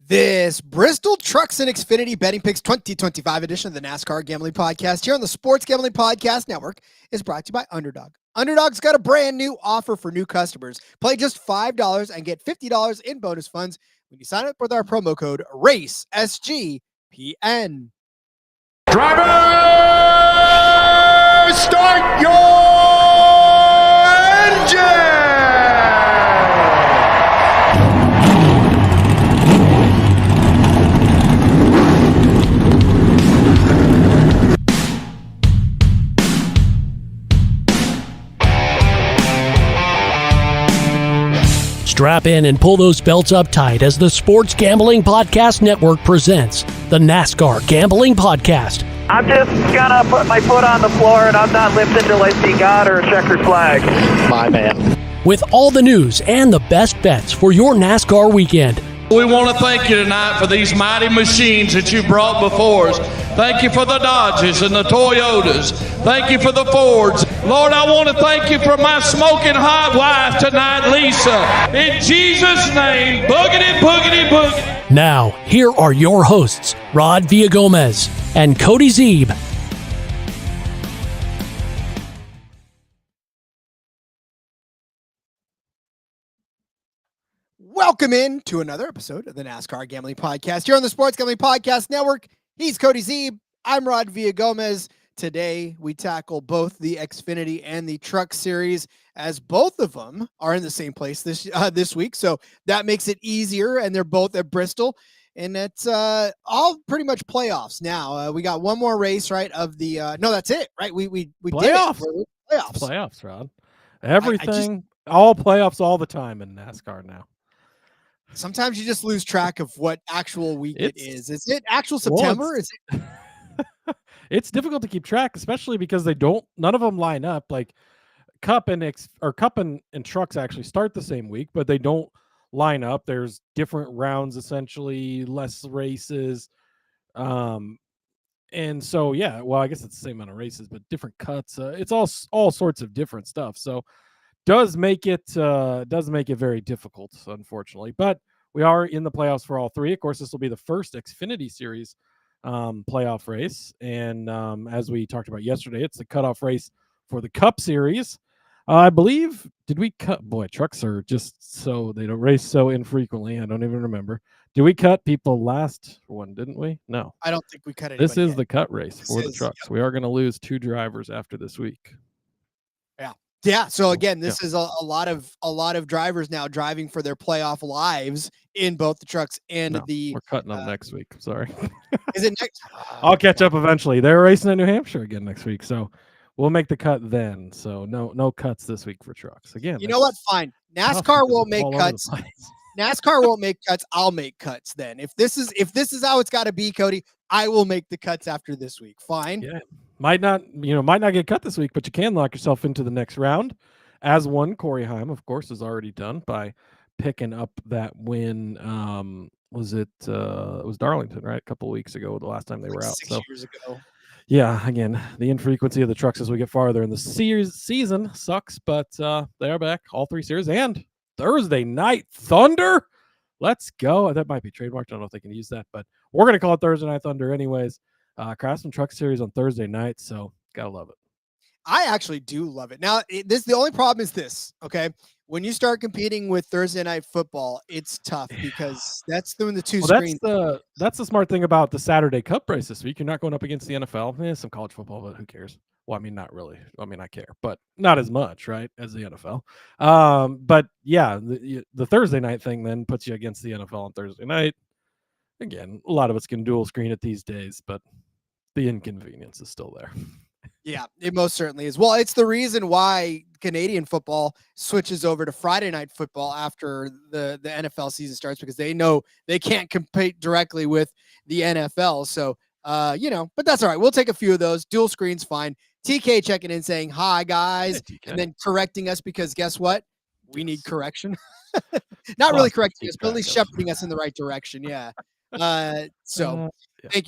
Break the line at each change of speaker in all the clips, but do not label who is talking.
This Bristol Trucks-Xfinity Betting Picks 2025 edition of the NASCAR Gambling Podcast here on the Sports Gambling Podcast Network is brought to you by Underdog. Underdog's got a brand new offer for new customers. Play just $5 and get $50 in bonus funds when you sign up with our promo code RACESGPN.
Driver, start your engine!
Strap in and pull those belts up tight as the Sports Gambling Podcast Network presents the NASCAR Gambling Podcast.
I'm just gonna put my foot on the floor and I'm not lifting till I see God or a checkered flag.
My man.
With all the news and the best bets for your NASCAR weekend.
We want to thank you tonight for these mighty machines that you brought before us. Thank you for the Dodges and the Toyotas. Thank you for the Fords. Lord, I want to thank you for my smoking hot wife tonight, Lisa. In Jesus' name, boogity, boogity, boogity.
Now, here are your hosts, Rod Villagomez and Cody Zeeb.
Welcome in to another episode of the NASCAR Gambling Podcast here on the Sports Gambling Podcast Network. He's Cody Zeeb. I'm Rod Villagomez. Today, we tackle both the Xfinity and the Truck Series, as both of them are in the same place this week. So that makes it easier, and they're both at Bristol. And it's all pretty much playoffs now. We got one more race, right? Of the no, that's it, right? We
playoffs.
did it.
Playoffs, Rod. Everything, all playoffs, all the time in NASCAR now.
Sometimes you just lose track of what actual week it is. Is it actual September? Is it?
It's difficult to keep track, especially because none of them line up. Like Cup and Trucks actually start the same week, but they don't line up. There's different rounds, essentially, less races. And so, yeah, well, I guess it's the same amount of races, but different cuts. It's all sorts of different stuff. So does make it very difficult, unfortunately. But we are in the playoffs for all three. Of course, this will be the first Xfinity Series playoff race, and as we talked about yesterday, it's the cutoff race for the Cup Series. I believe, did we cut? Boy, trucks are just so they don't race so infrequently. I don't even remember. Did we cut people last one? Didn't we? No,
I don't think we cut it.
This is the cut race for the trucks. Yep. We are going to lose 2 drivers after this week.
Yeah. So again, this is a lot of drivers now driving for their playoff lives in both the trucks and
we're cutting them next week. Sorry.
Is it next?
I'll catch up eventually. They're racing in New Hampshire again next week, so we'll make the cut then. So no cuts this week for trucks. Again,
you know what? Fine. NASCAR won't make cuts. NASCAR won't make cuts. I'll make cuts then. If this is how it's got to be, Cody, I will make the cuts after this week. Fine.
Yeah. Might not get cut this week, but you can lock yourself into the next round. As one, Corey Heim, of course, is already done by picking up that win. It was Darlington, right? A couple of weeks ago, the last time they were out.
6 years ago.
Yeah, again, the infrequency of the trucks as we get farther in the season sucks, but they are back, all 3 series, and Thursday Night Thunder. Let's go. That might be trademarked. I don't know if they can use that, but we're going to call it Thursday Night Thunder anyways. Craftsman Truck Series on Thursday night, so gotta love it.
I actually do love it. Now, the only problem is this, okay? When you start competing with Thursday Night Football, it's tough because that's doing the two screens.
That's the smart thing about the Saturday Cup race this week. You're not going up against the NFL. Some college football, but who cares? Well, I mean, not really. I mean, I care, but not as much, right, as the NFL. But yeah, the Thursday night thing then puts you against the NFL on Thursday night. Again, a lot of us can dual screen it these days, but the inconvenience is still there.
Yeah, it most certainly is. Well, it's the reason why Canadian football switches over to Friday night football after the NFL season starts, because they know they can't compete directly with the NFL. So, but that's all right. We'll take a few of those. Dual screens, fine. TK checking in saying, hi, guys, and then correcting us because guess what? We need correction. Not really correcting us, but at least shepherding us in the right direction. Yeah. Thank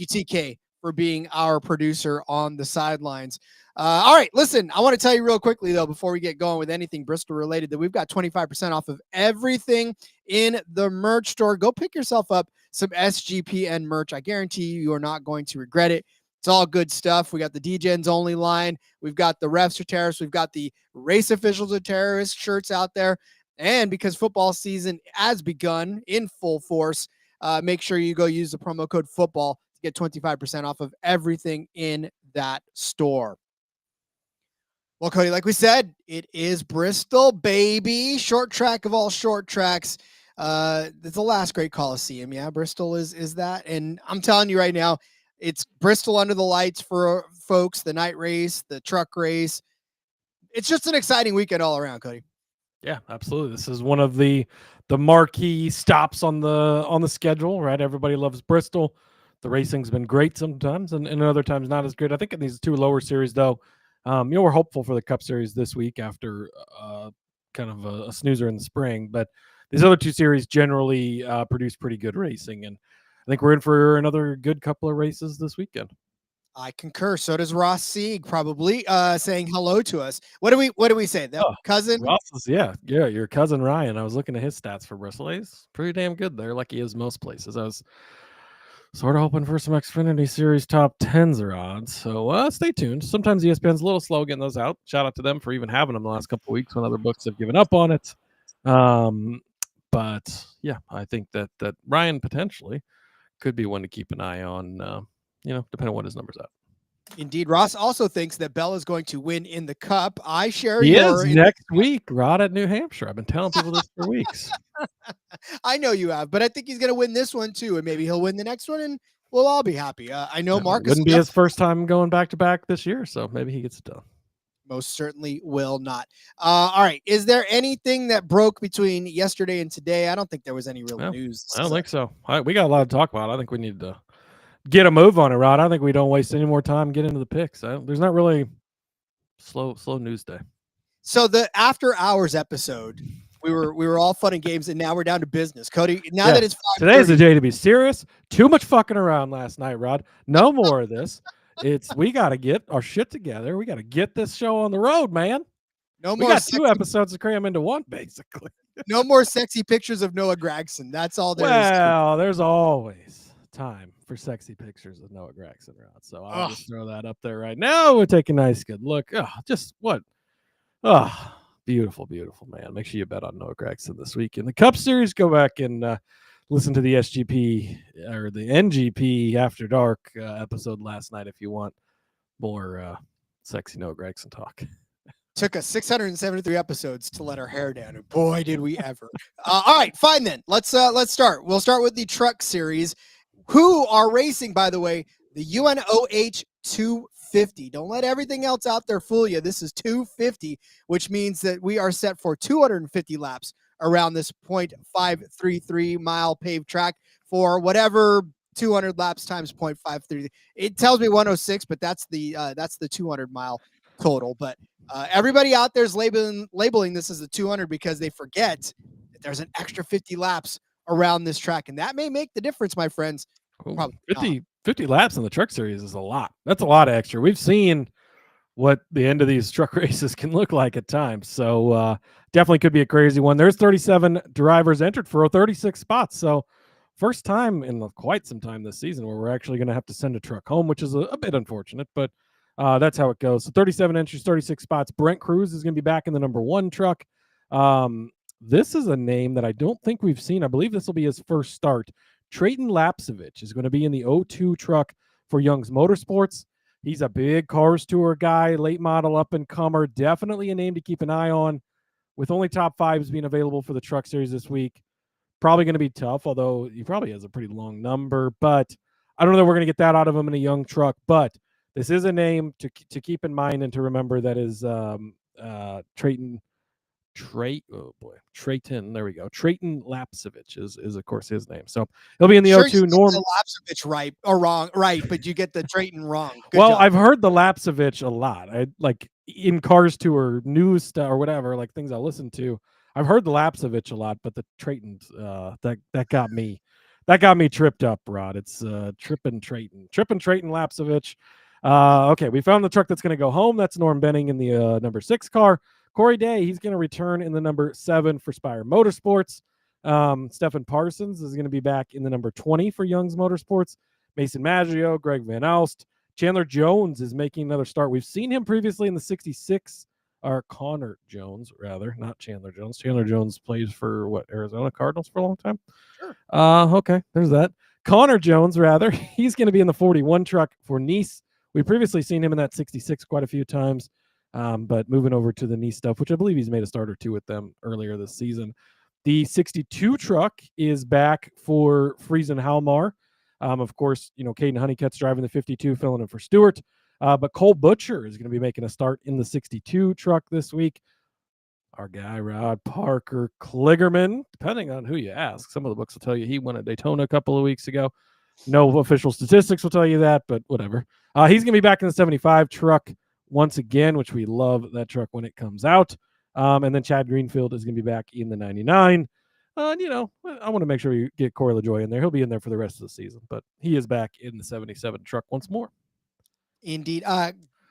you, TK, for being our producer on the sidelines. All right, listen, I want to tell you real quickly, though, before we get going with anything Bristol related, that we've got 25% off of everything in the merch store. Go pick yourself up some SGPN merch. I guarantee you are not going to regret it. It's all good stuff. We got the DGens only line. We've got the refs are terrorists. We've got the race officials are terrorists shirts out there. And because football season has begun in full force, make sure you go use the promo code football to get 25% off of everything in that store. Well, Cody, like we said, it is Bristol, baby. Short track of all short tracks. It's the last great Coliseum. Yeah, Bristol is that. And I'm telling you right now, it's Bristol under the lights for folks, the night race, the truck race. It's just an exciting weekend all around, Cody.
Yeah, absolutely. This is one of the marquee stops on the schedule, right? Everybody loves Bristol. The racing's been great sometimes, and other times not as great. I think in these two lower series, though, we're hopeful for the Cup Series this week after kind of a snoozer in the spring. But these other two series generally produce pretty good racing, and I think we're in for another good couple of races this weekend.
I concur. So does Ross Sieg, probably saying hello to us. What do we say? That cousin?
Ross is, yeah, your cousin Ryan. I was looking at his stats for Bristol. He's pretty damn good there, like he is most places. I was sort of hoping for some Xfinity Series top 10s or odds. So stay tuned. Sometimes ESPN's a little slow getting those out. Shout out to them for even having them the last couple of weeks when other books have given up on it. But yeah, I think that Ryan potentially could be one to keep an eye on, depending on what his number's at.
Indeed. Ross also thinks that Bell is going to win in the Cup. I share
He is next week, Rod, at New Hampshire. I've been telling people this for weeks.
I know you have, but I think he's going to win this one too, and maybe he'll win the next one, and we'll all be happy. I know Marcus
wouldn't be his first time going back to back this year, so maybe he gets it done.
Most certainly will not. All right. Is there anything that broke between yesterday and today? I don't think there was any real news.
I don't think so. We got a lot to talk about. I think we need to get a move on it, Rod. I think we don't waste any more time getting into the picks. There's not really slow news day.
So the after hours episode, we were all fun and games, and now we're down to business. Cody, that it's 5:30,
today's the day to be serious. Too much fucking around last night, Rod. No more of this. We got to get our shit together. We got to get this show on the road, man.
No more.
We got two episodes to cram into one, basically.
No more sexy pictures of Noah Gragson. That's all there is.
Well, there's always time for sexy pictures of Noah Gragson, Rod. So I'll just throw that up there right now. We'll take a nice good look. Beautiful, beautiful, man. Make sure you bet on Noah Gragson this week in the Cup Series. Go back and listen to the SGP or the NGP After Dark episode last night if you want more sexy Noah Gragson talk.
Took us 673 episodes to let our hair down, and boy, did we ever. All right, fine then. Let's start. We'll start with the Truck Series, who are racing, by the way, the UNOH 250. Don't let everything else out there fool you. This is 250, which means that we are set for 250 laps around this 0.533 mile paved track for whatever 200 laps times 0.533. It tells me 106, but that's the 200 mile total. But everybody out there is labeling this as a 200 because they forget that there's an extra 50 laps around this track, and that may make the difference, my friends.
Probably 50 laps in the Truck Series is a lot. That's a lot of extra. We've seen what the end of these truck races can look like at times. So definitely could be a crazy one. There's 37 drivers entered for 36 spots. So first time in quite some time this season where we're actually going to have to send a truck home, which is a bit unfortunate, but that's how it goes. So 37 entries, 36 spots. Brent Cruz is going to be back in the number 1 truck. This is a name that I don't think we've seen. I believe this will be his first start. Trayton Lapsevich is going to be in the 02 truck for Young's Motorsports. He's a big Cars Tour guy, late model up-and-comer. Definitely a name to keep an eye on. With only top 5s being available for the Truck Series this week, probably going to be tough, although he probably has a pretty long number. But I don't know that we're going to get that out of him in a young truck. But This is a name to keep in mind and to remember. That is Trayton. Trayton. There we go. Trayton Lapsevich is of course his name. So he'll be in the
Sure,
O2.
you get
Norm
the Lapsevich right or wrong, right? But you get the Trayton wrong. Good
well,
job.
I've heard the Lapsevich a lot. I like in Cars Tour news stuff or whatever, like things I listen to. I've heard the Lapsevich a lot, but the Trayton that got me tripped up, Rod. It's Trippin' Trayton Lapsevich. Okay, we found the truck that's going to go home. That's Norm Benning in the number 6 car. Corey Day, he's going to return in the number 7 for Spire Motorsports. Stephen Parsons is going to be back in the number 20 for Young's Motorsports. Mason Maggio, Greg Van Alst. Chandler Jones is making another start. We've seen him previously in the 66, or Connor Jones, rather, not Chandler Jones. Chandler Jones plays for Arizona Cardinals for a long time?
Sure.
Okay, there's that. Connor Jones, rather, he's going to be in the 41 truck for Nice. We've previously seen him in that 66 quite a few times. But moving over to the Nice stuff, which I believe he's made a start or two with them earlier this season. The 62 truck is back for Friesen Halmar. Of course, Caden Honeycutt's driving the 52, filling in for Stewart. But Cole Butcher is going to be making a start in the 62 truck this week. Our guy, Rod Parker Kligerman, depending on who you ask. Some of the books will tell you he won at Daytona a couple of weeks ago. No official statistics will tell you that, but whatever. He's going to be back in the 75 truck once again, which we love that truck when it comes out. And then Chad Greenfield is going to be back in the 99. I want to make sure you get Corey LaJoie in there. He'll be in there for the rest of the season, but he is back in the 77 truck once more.
Indeed.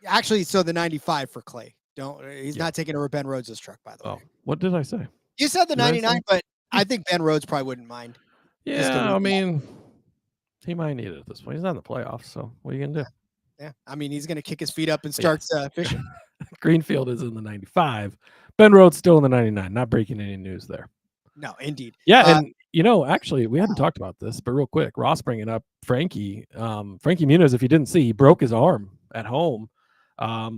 Actually, so the 95 for Clay. He's not taking over Ben Rhodes' truck, by the way.
What did I say?
You said the 99, but I think Ben Rhodes probably wouldn't mind.
Yeah, I mean, he might need it at this point. He's not in the playoffs, so what are you going to do?
Yeah, I mean, he's going to kick his feet up and start fishing.
Greenfield is in the 95. Ben Rhodes still in the 99. Not breaking any news there.
No, indeed.
Yeah, and actually, we hadn't talked about this, but real quick, Ross bringing up Frankie Muniz. If you didn't see, he broke his arm at home. I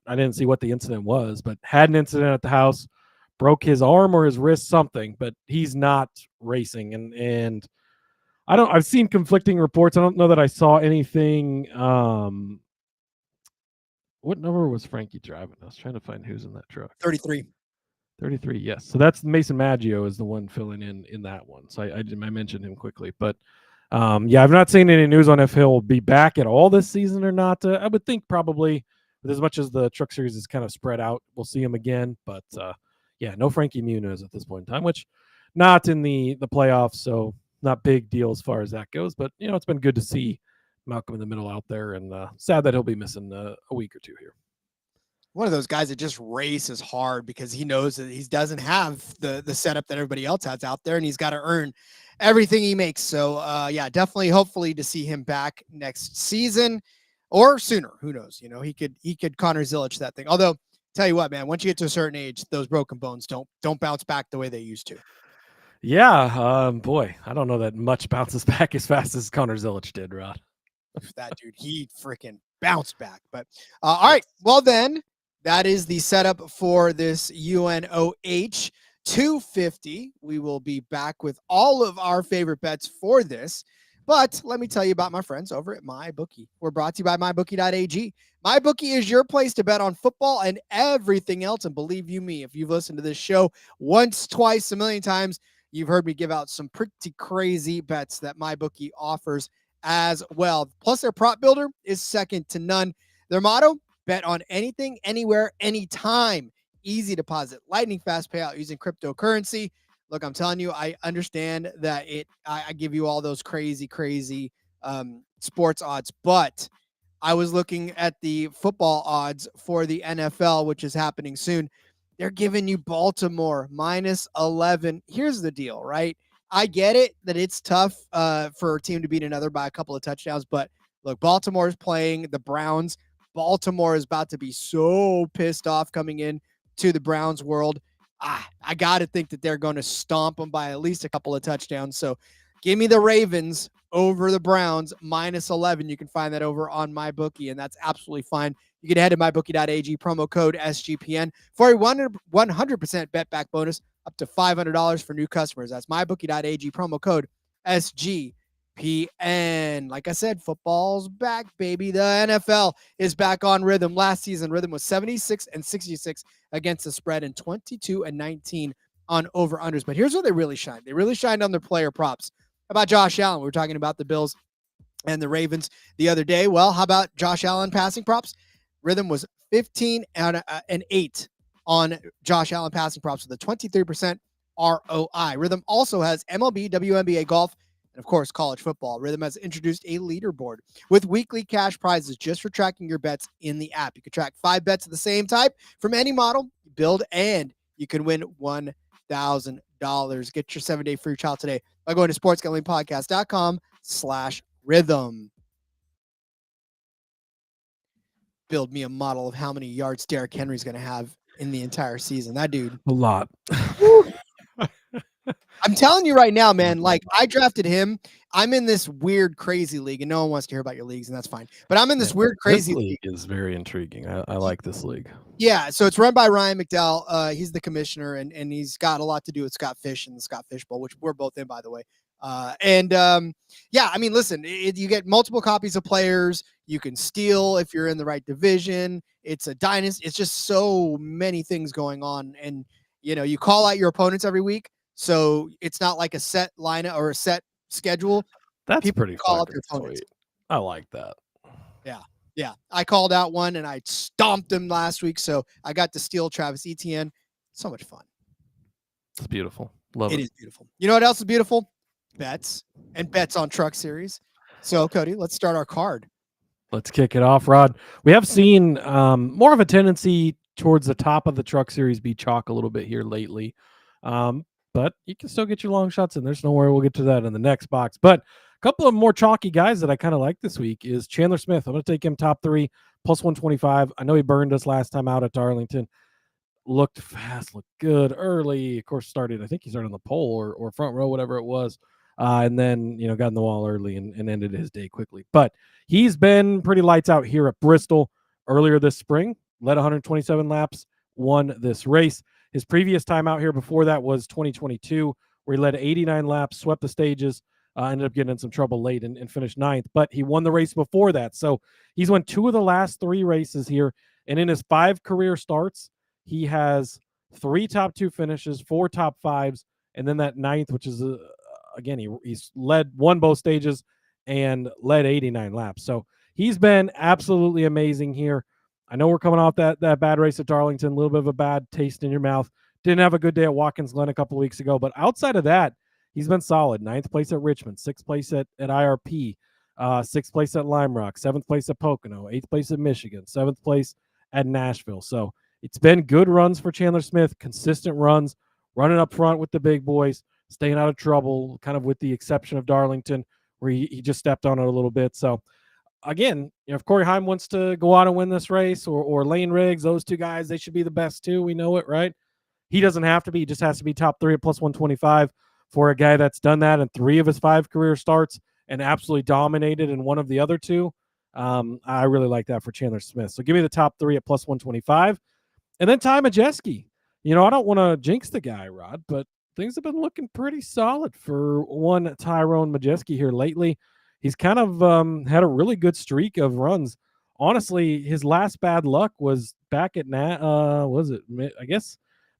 didn't see what the incident was, but had an incident at the house, broke his arm or his wrist, something. But he's not racing, and I've seen conflicting reports. I don't know that I saw anything. What number was Frankie driving? I was trying to find who's in that truck.
33.
33, yes. So that's Mason Maggio is the one filling in that one. So I mentioned him quickly. But, I've not seen any news on if he'll be back at all this season or not. I would think probably, with as much as the Truck Series is kind of spread out, we'll see him again. But, no Frankie Muniz at this point in time, which not in the playoffs, so not big deal as far as that goes. But, it's been good to see Malcolm in the middle out there, and sad that he'll be missing a week or two here.
One of those guys that just races hard because he knows that he doesn't have the setup that everybody else has out there, and he's got to earn everything he makes. So, definitely, hopefully to see him back next season or sooner. Who knows? He could Connor Zilisch that thing. Although, tell you what, man, once you get to a certain age, those broken bones don't bounce back the way they used to.
Yeah, boy, I don't know that much bounces back as fast as Connor Zilisch did, Rod.
That dude, he freaking bounced back. But all right, well then, that is the setup for this UNOH 250. We will be back with all of our favorite bets for this. But let me tell you about my friends over at MyBookie. We're brought to you by MyBookie.ag. MyBookie is your place to bet on football and everything else. And believe you me, if you've listened to this show once, twice, a million times, you've heard me give out some pretty crazy bets that MyBookie offers as well. Plus, their prop builder is second to none. Their motto: bet on anything, anywhere, anytime. Easy deposit, lightning fast payout using cryptocurrency. Look, I'm telling you, I understand that I give you all those crazy sports odds, but I was looking at the football odds for the NFL, which is happening soon. They're giving you Baltimore -11. Here's the deal, right? I get it that it's tough for a team to beat another by a couple of touchdowns, but look, Baltimore is playing the Browns. Baltimore is about to be so pissed off coming in to the Browns world. I got to think that they're going to stomp them by at least a couple of touchdowns. So give me the Ravens over the Browns -11. You can find that over on MyBookie, and that's absolutely fine. You can head to MyBookie.ag, promo code SGPN for a 100% bet back bonus up to $500 for new customers. That's MyBookie.ag, promo code SGPN. p.m. Like I said, football's back, baby. The NFL is back on rhythm. Last season, rhythm was 76-66 against the spread and 22-19 on over-unders. But here's where they really shine. They really shined on their player props. How about Josh Allen? We were talking about the Bills and the Ravens the other day. Well, how about Josh Allen passing props? Rhythm was 15-8 on Josh Allen passing props with a 23% ROI. Rhythm also has MLB, WNBA, golf, and of course, college football. Rhythm has introduced a leaderboard with weekly cash prizes just for tracking your bets in the app. You can track 5 bets of the same type from any model, build, and you can win $1,000. Get your 7-day free trial today by going to sportsgamblingpodcast.com/rhythm. Build me a model of how many yards Derrick Henry's going to have in the entire season. That dude.
A lot.
I'm telling you right now, man, like I drafted him. I'm in this weird, crazy league, and no one wants to hear about your leagues, and that's fine. But I'm in this weird, crazy
league. Is very intriguing. I like this league.
Yeah, so it's run by Ryan McDowell. He's the commissioner, and he's got a lot to do with Scott Fish and the Scott Fish Bowl, which we're both in, by the way. Yeah, I mean, listen, you get multiple copies of players. You can steal if you're in the right division. It's a dynasty. It's just so many things going on, and you call out your opponents every week. So it's not like a set lineup or a set schedule.
That's
People
pretty
call out their opponents.
Sweet. I like that.
Yeah. I called out one and I stomped him last week. So I got to steal Travis Etienne. So much fun.
It's beautiful. Love it.
It is beautiful. You know what else is beautiful? Bets and bets on Truck Series. So Cody, let's start our card.
Let's kick it off, Rod. We have seen more of a tendency towards the top of the Truck Series be chalk a little bit here lately. But you can still get your long shots in. There's no worry. We'll get to that in the next box. But a couple of more chalky guys that I kind of like this week is Chandler Smith. I'm going to take him top 3, plus 125. I know he burned us last time out at Darlington. Looked fast, looked good early. Of course, I think he started on the pole or front row, whatever it was. And then, got in the wall early and ended his day quickly. But he's been pretty lights out here at Bristol earlier this spring. Led 127 laps, won this race. His previous time out here before that was 2022, where he led 89 laps, swept the stages, ended up getting in some trouble late and finished 9th. But he won the race before that. So he's won 2 of the last 3 races here. And in his 5 career starts, he has 3 top 2 finishes, 4 top 5s, and then that 9th, which is, again, he's won both stages and led 89 laps. So he's been absolutely amazing here. I know we're coming off that bad race at Darlington, a little bit of a bad taste in your mouth. Didn't have a good day at Watkins Glen a couple of weeks ago, but outside of that, he's been solid. 9th place at Richmond, 6th place at IRP, 6th place at Lime Rock, 7th place at Pocono, 8th place at Michigan, 7th place at Nashville. So it's been good runs for Chandler Smith, consistent runs, running up front with the big boys, staying out of trouble, kind of with the exception of Darlington, where he just stepped on it a little bit. So again, if Corey Heim wants to go out and win this race, or Lane Riggs, those 2 guys, they should be the best too. We know it, right? He doesn't have to be. He just has to be top 3 at plus 125 for a guy that's done that in 3 of his 5 career starts and absolutely dominated in one of the other 2. I really like that for Chandler Smith. So give me the top 3 at plus 125. And then Ty Majeski. I don't want to jinx the guy, Rod, but things have been looking pretty solid for one Tyrone Majeski here lately. He's kind of had a really good streak of runs. Honestly, his last bad luck was back at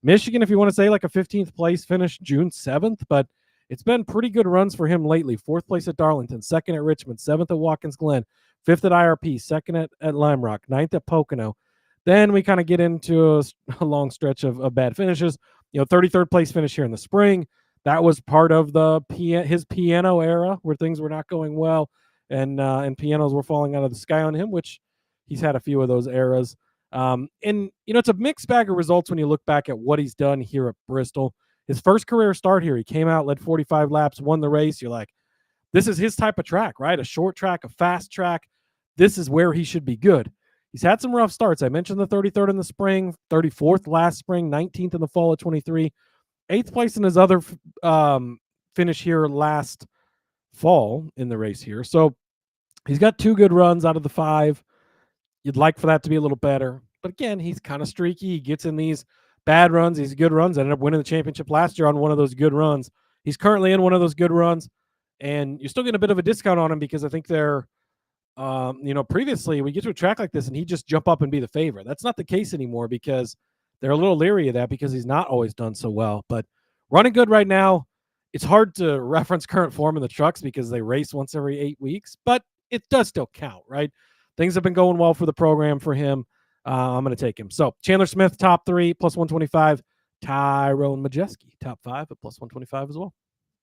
Michigan, if you want to say, like a 15th place finish June 7th, but it's been pretty good runs for him lately. 4th place at Darlington, 2nd at Richmond, 7th at Watkins Glen, 5th at IRP, 2nd at Lime Rock, 9th at Pocono. Then we kind of get into a long stretch of bad finishes. 33rd place finish here in the spring. That was part of his piano era, where things were not going well, and pianos were falling out of the sky on him, which he's had a few of those eras. It's a mixed bag of results when you look back at what he's done here at Bristol. His first career start here, he came out, led 45 laps, won the race. You're like, this is his type of track, right? A short track, a fast track. This is where he should be good. He's had some rough starts. I mentioned the 33rd in the spring, 34th last spring, 19th in the fall of 23. 8th place in his other finish here last fall in the race here. So he's got 2 good runs out of the 5. You'd like for that to be a little better. But again, he's kind of streaky. He gets in these bad runs, these good runs. Ended up winning the championship last year on one of those good runs. He's currently in one of those good runs. and you're still getting a bit of a discount on him because I think they're, previously we get to a track like this and he just jump up and be the favorite. That's not the case anymore because they're a little leery of that because he's not always done so well. But running good right now. It's hard to reference current form in the trucks because they race once every 8 weeks, but it does still count, right? Things have been going well for the program for him. I'm going to take him. So Chandler Smith, top 3, plus 125. Tyrone Majeski, top 5 at plus 125 as well.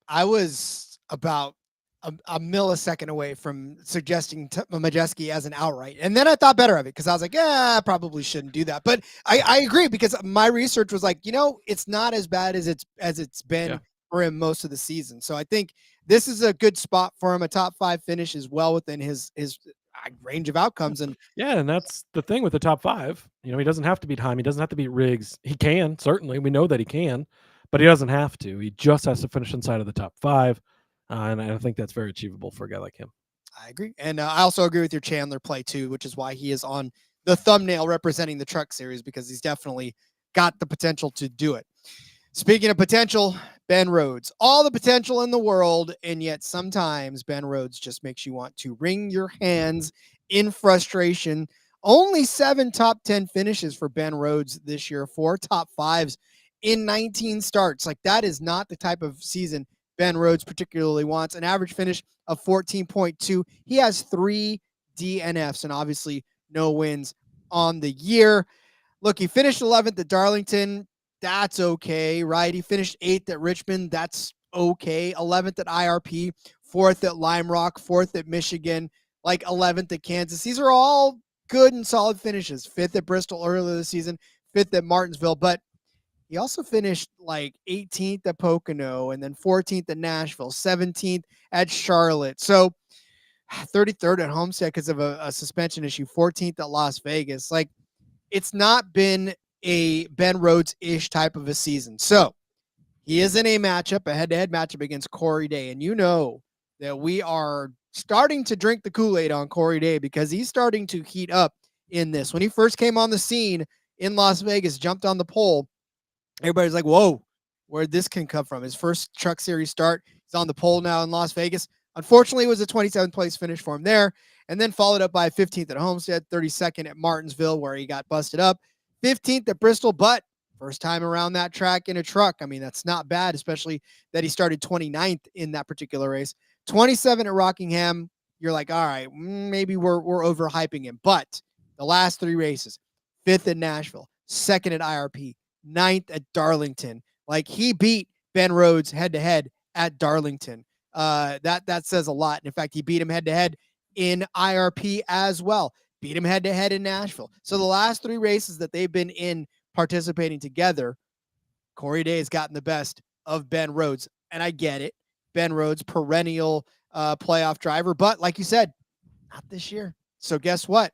I was about a millisecond away from suggesting Majeski as an outright. And then I thought better of it because I was like, I probably shouldn't do that. But I agree because my research was like, it's not as bad as it's been for him most of the season. So I think this is a good spot for him. A top 5 finish is well within his range of outcomes. And
and that's the thing with the top 5. He doesn't have to beat Heim. He doesn't have to beat Riggs. He can, certainly. We know that he can, but he doesn't have to. He just has to finish inside of the top 5. And I think that's very achievable for a guy like him.
I agree. And I also agree with your Chandler play too, which is why he is on the thumbnail representing the Truck Series because he's definitely got the potential to do it. Speaking of potential, Ben Rhodes, all the potential in the world, and yet sometimes Ben Rhodes just makes you want to wring your hands in frustration. Only 7 top 10 finishes for Ben Rhodes this year, 4 top 5s in 19 starts. Like that is not the type of season Ben Rhodes particularly wants. An average finish of 14.2. He has 3 DNFs and obviously no wins on the year. Look, he finished 11th at Darlington. That's okay, right? He finished 8th at Richmond. That's okay. 11th at IRP, 4th at Lime Rock, 4th at Michigan, like 11th at Kansas. These are all good and solid finishes. 5th at Bristol earlier this season, 5th at Martinsville. But he also finished like 18th at Pocono and then 14th at Nashville, 17th at Charlotte. So 33rd at Homestead because of a suspension issue, 14th at Las Vegas. Like it's not been a Ben Rhodes-ish type of a season. So he is in a head-to-head matchup against Corey Day. And you know that we are starting to drink the Kool-Aid on Corey Day because he's starting to heat up in this. When he first came on the scene in Las Vegas, jumped on the pole, everybody's like, whoa, where'd this can come from? His first Truck Series start. He's on the pole now in Las Vegas. Unfortunately, it was a 27th place finish for him there, and then followed up by 15th at Homestead, 32nd at Martinsville, where he got busted up, 15th at Bristol, but first time around that track in a truck. I mean, that's not bad, especially that he started 29th in that particular race. 27 at Rockingham. You're like, all right, maybe we're overhyping him. But the last 3 races, 5th at Nashville, 2nd at IRP, 9th at Darlington. Like he beat Ben Rhodes head-to-head at Darlington. That says a lot. In fact, he beat him head-to-head in IRP as well. Beat him head-to-head in Nashville. So the last 3 races that they've been in participating together, Corey Day has gotten the best of Ben Rhodes. And I get it. Ben Rhodes, perennial playoff driver. But like you said, not this year. So guess what?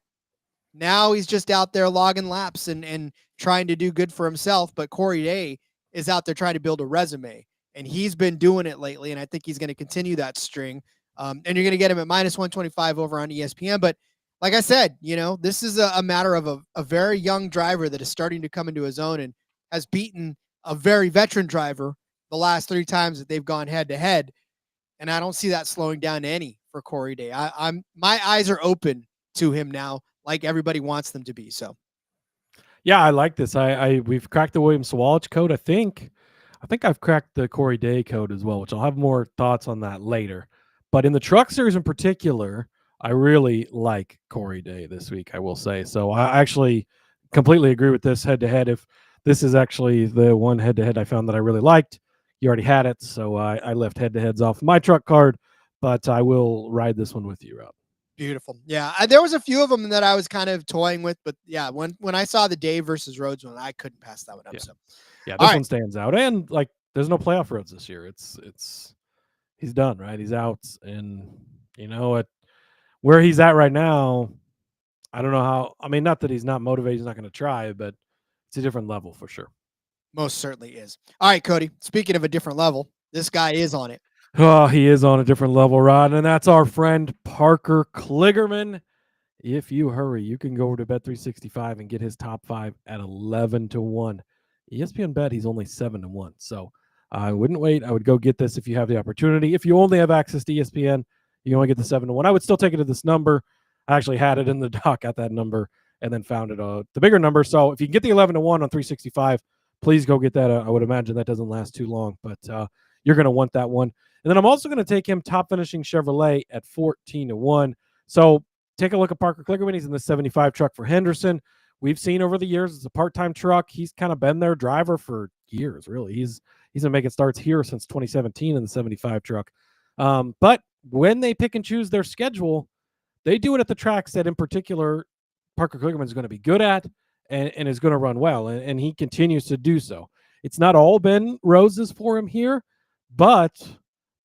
Now he's just out there logging laps and trying to do good for himself. But Corey Day is out there trying to build a resume. And he's been doing it lately. And I think he's going to continue that string. And you're going to get him at minus 125 over on ESPN. But like I said, this is a matter of a very young driver that is starting to come into his own and has beaten a very veteran driver the last 3 times that they've gone head to head. And I don't see that slowing down any for Corey Day. My eyes are open to him now, like everybody wants them to be. So,
yeah, I like this. We've cracked the William Sawalich code. I think I've cracked the Corey Day code as well, which I'll have more thoughts on that later. But in the Truck Series in particular, I really like Corey Day this week, I will say. So I actually completely agree with this head-to-head. If this is actually the one head-to-head I found that I really liked, you already had it, so I left head-to-heads off my truck card, but I will ride this one with you, Rob.
Beautiful. Yeah, there was a few of them that I was kind of toying with, but yeah, when I saw the Day versus Rhodes one, I couldn't pass that one up.
Yeah.
So
yeah, this one stands out. And like there's no playoff Rhodes this year. It's he's done, right? He's out. And where he's at right now, I don't know how. I mean, not that he's not motivated, he's not going to try, but it's a different level for sure.
Most certainly is. All right, Cody, speaking of a different level, this guy is on it.
Oh, he is on a different level, Rod, and that's our friend Parker Kligerman. If you hurry, you can go over to Bet365 and get his top 5 at 11-1. ESPN bet he's only 7-1. So I wouldn't wait. I would go get this if you have the opportunity. If you only have access to ESPN, you only get the 7-1. I would still take it to this number. I actually had it in the doc at that number and then found it the bigger number. So if you can get the 11-1 on 365, please go get that. I would imagine that doesn't last too long, but you're going to want that one. And then I'm also going to take him top finishing Chevrolet at 14-1. So take a look at Parker Kligerman. He's in the 75 truck for Henderson. We've seen over the years it's a part-time truck. He's kind of been their driver for years, really. He's been making starts here since 2017 in the 75 truck. But when they pick and choose their schedule, they do it at the tracks that in particular Parker Kligerman is going to be good at and is going to run well, and he continues to do so. It's not all been roses for him here, but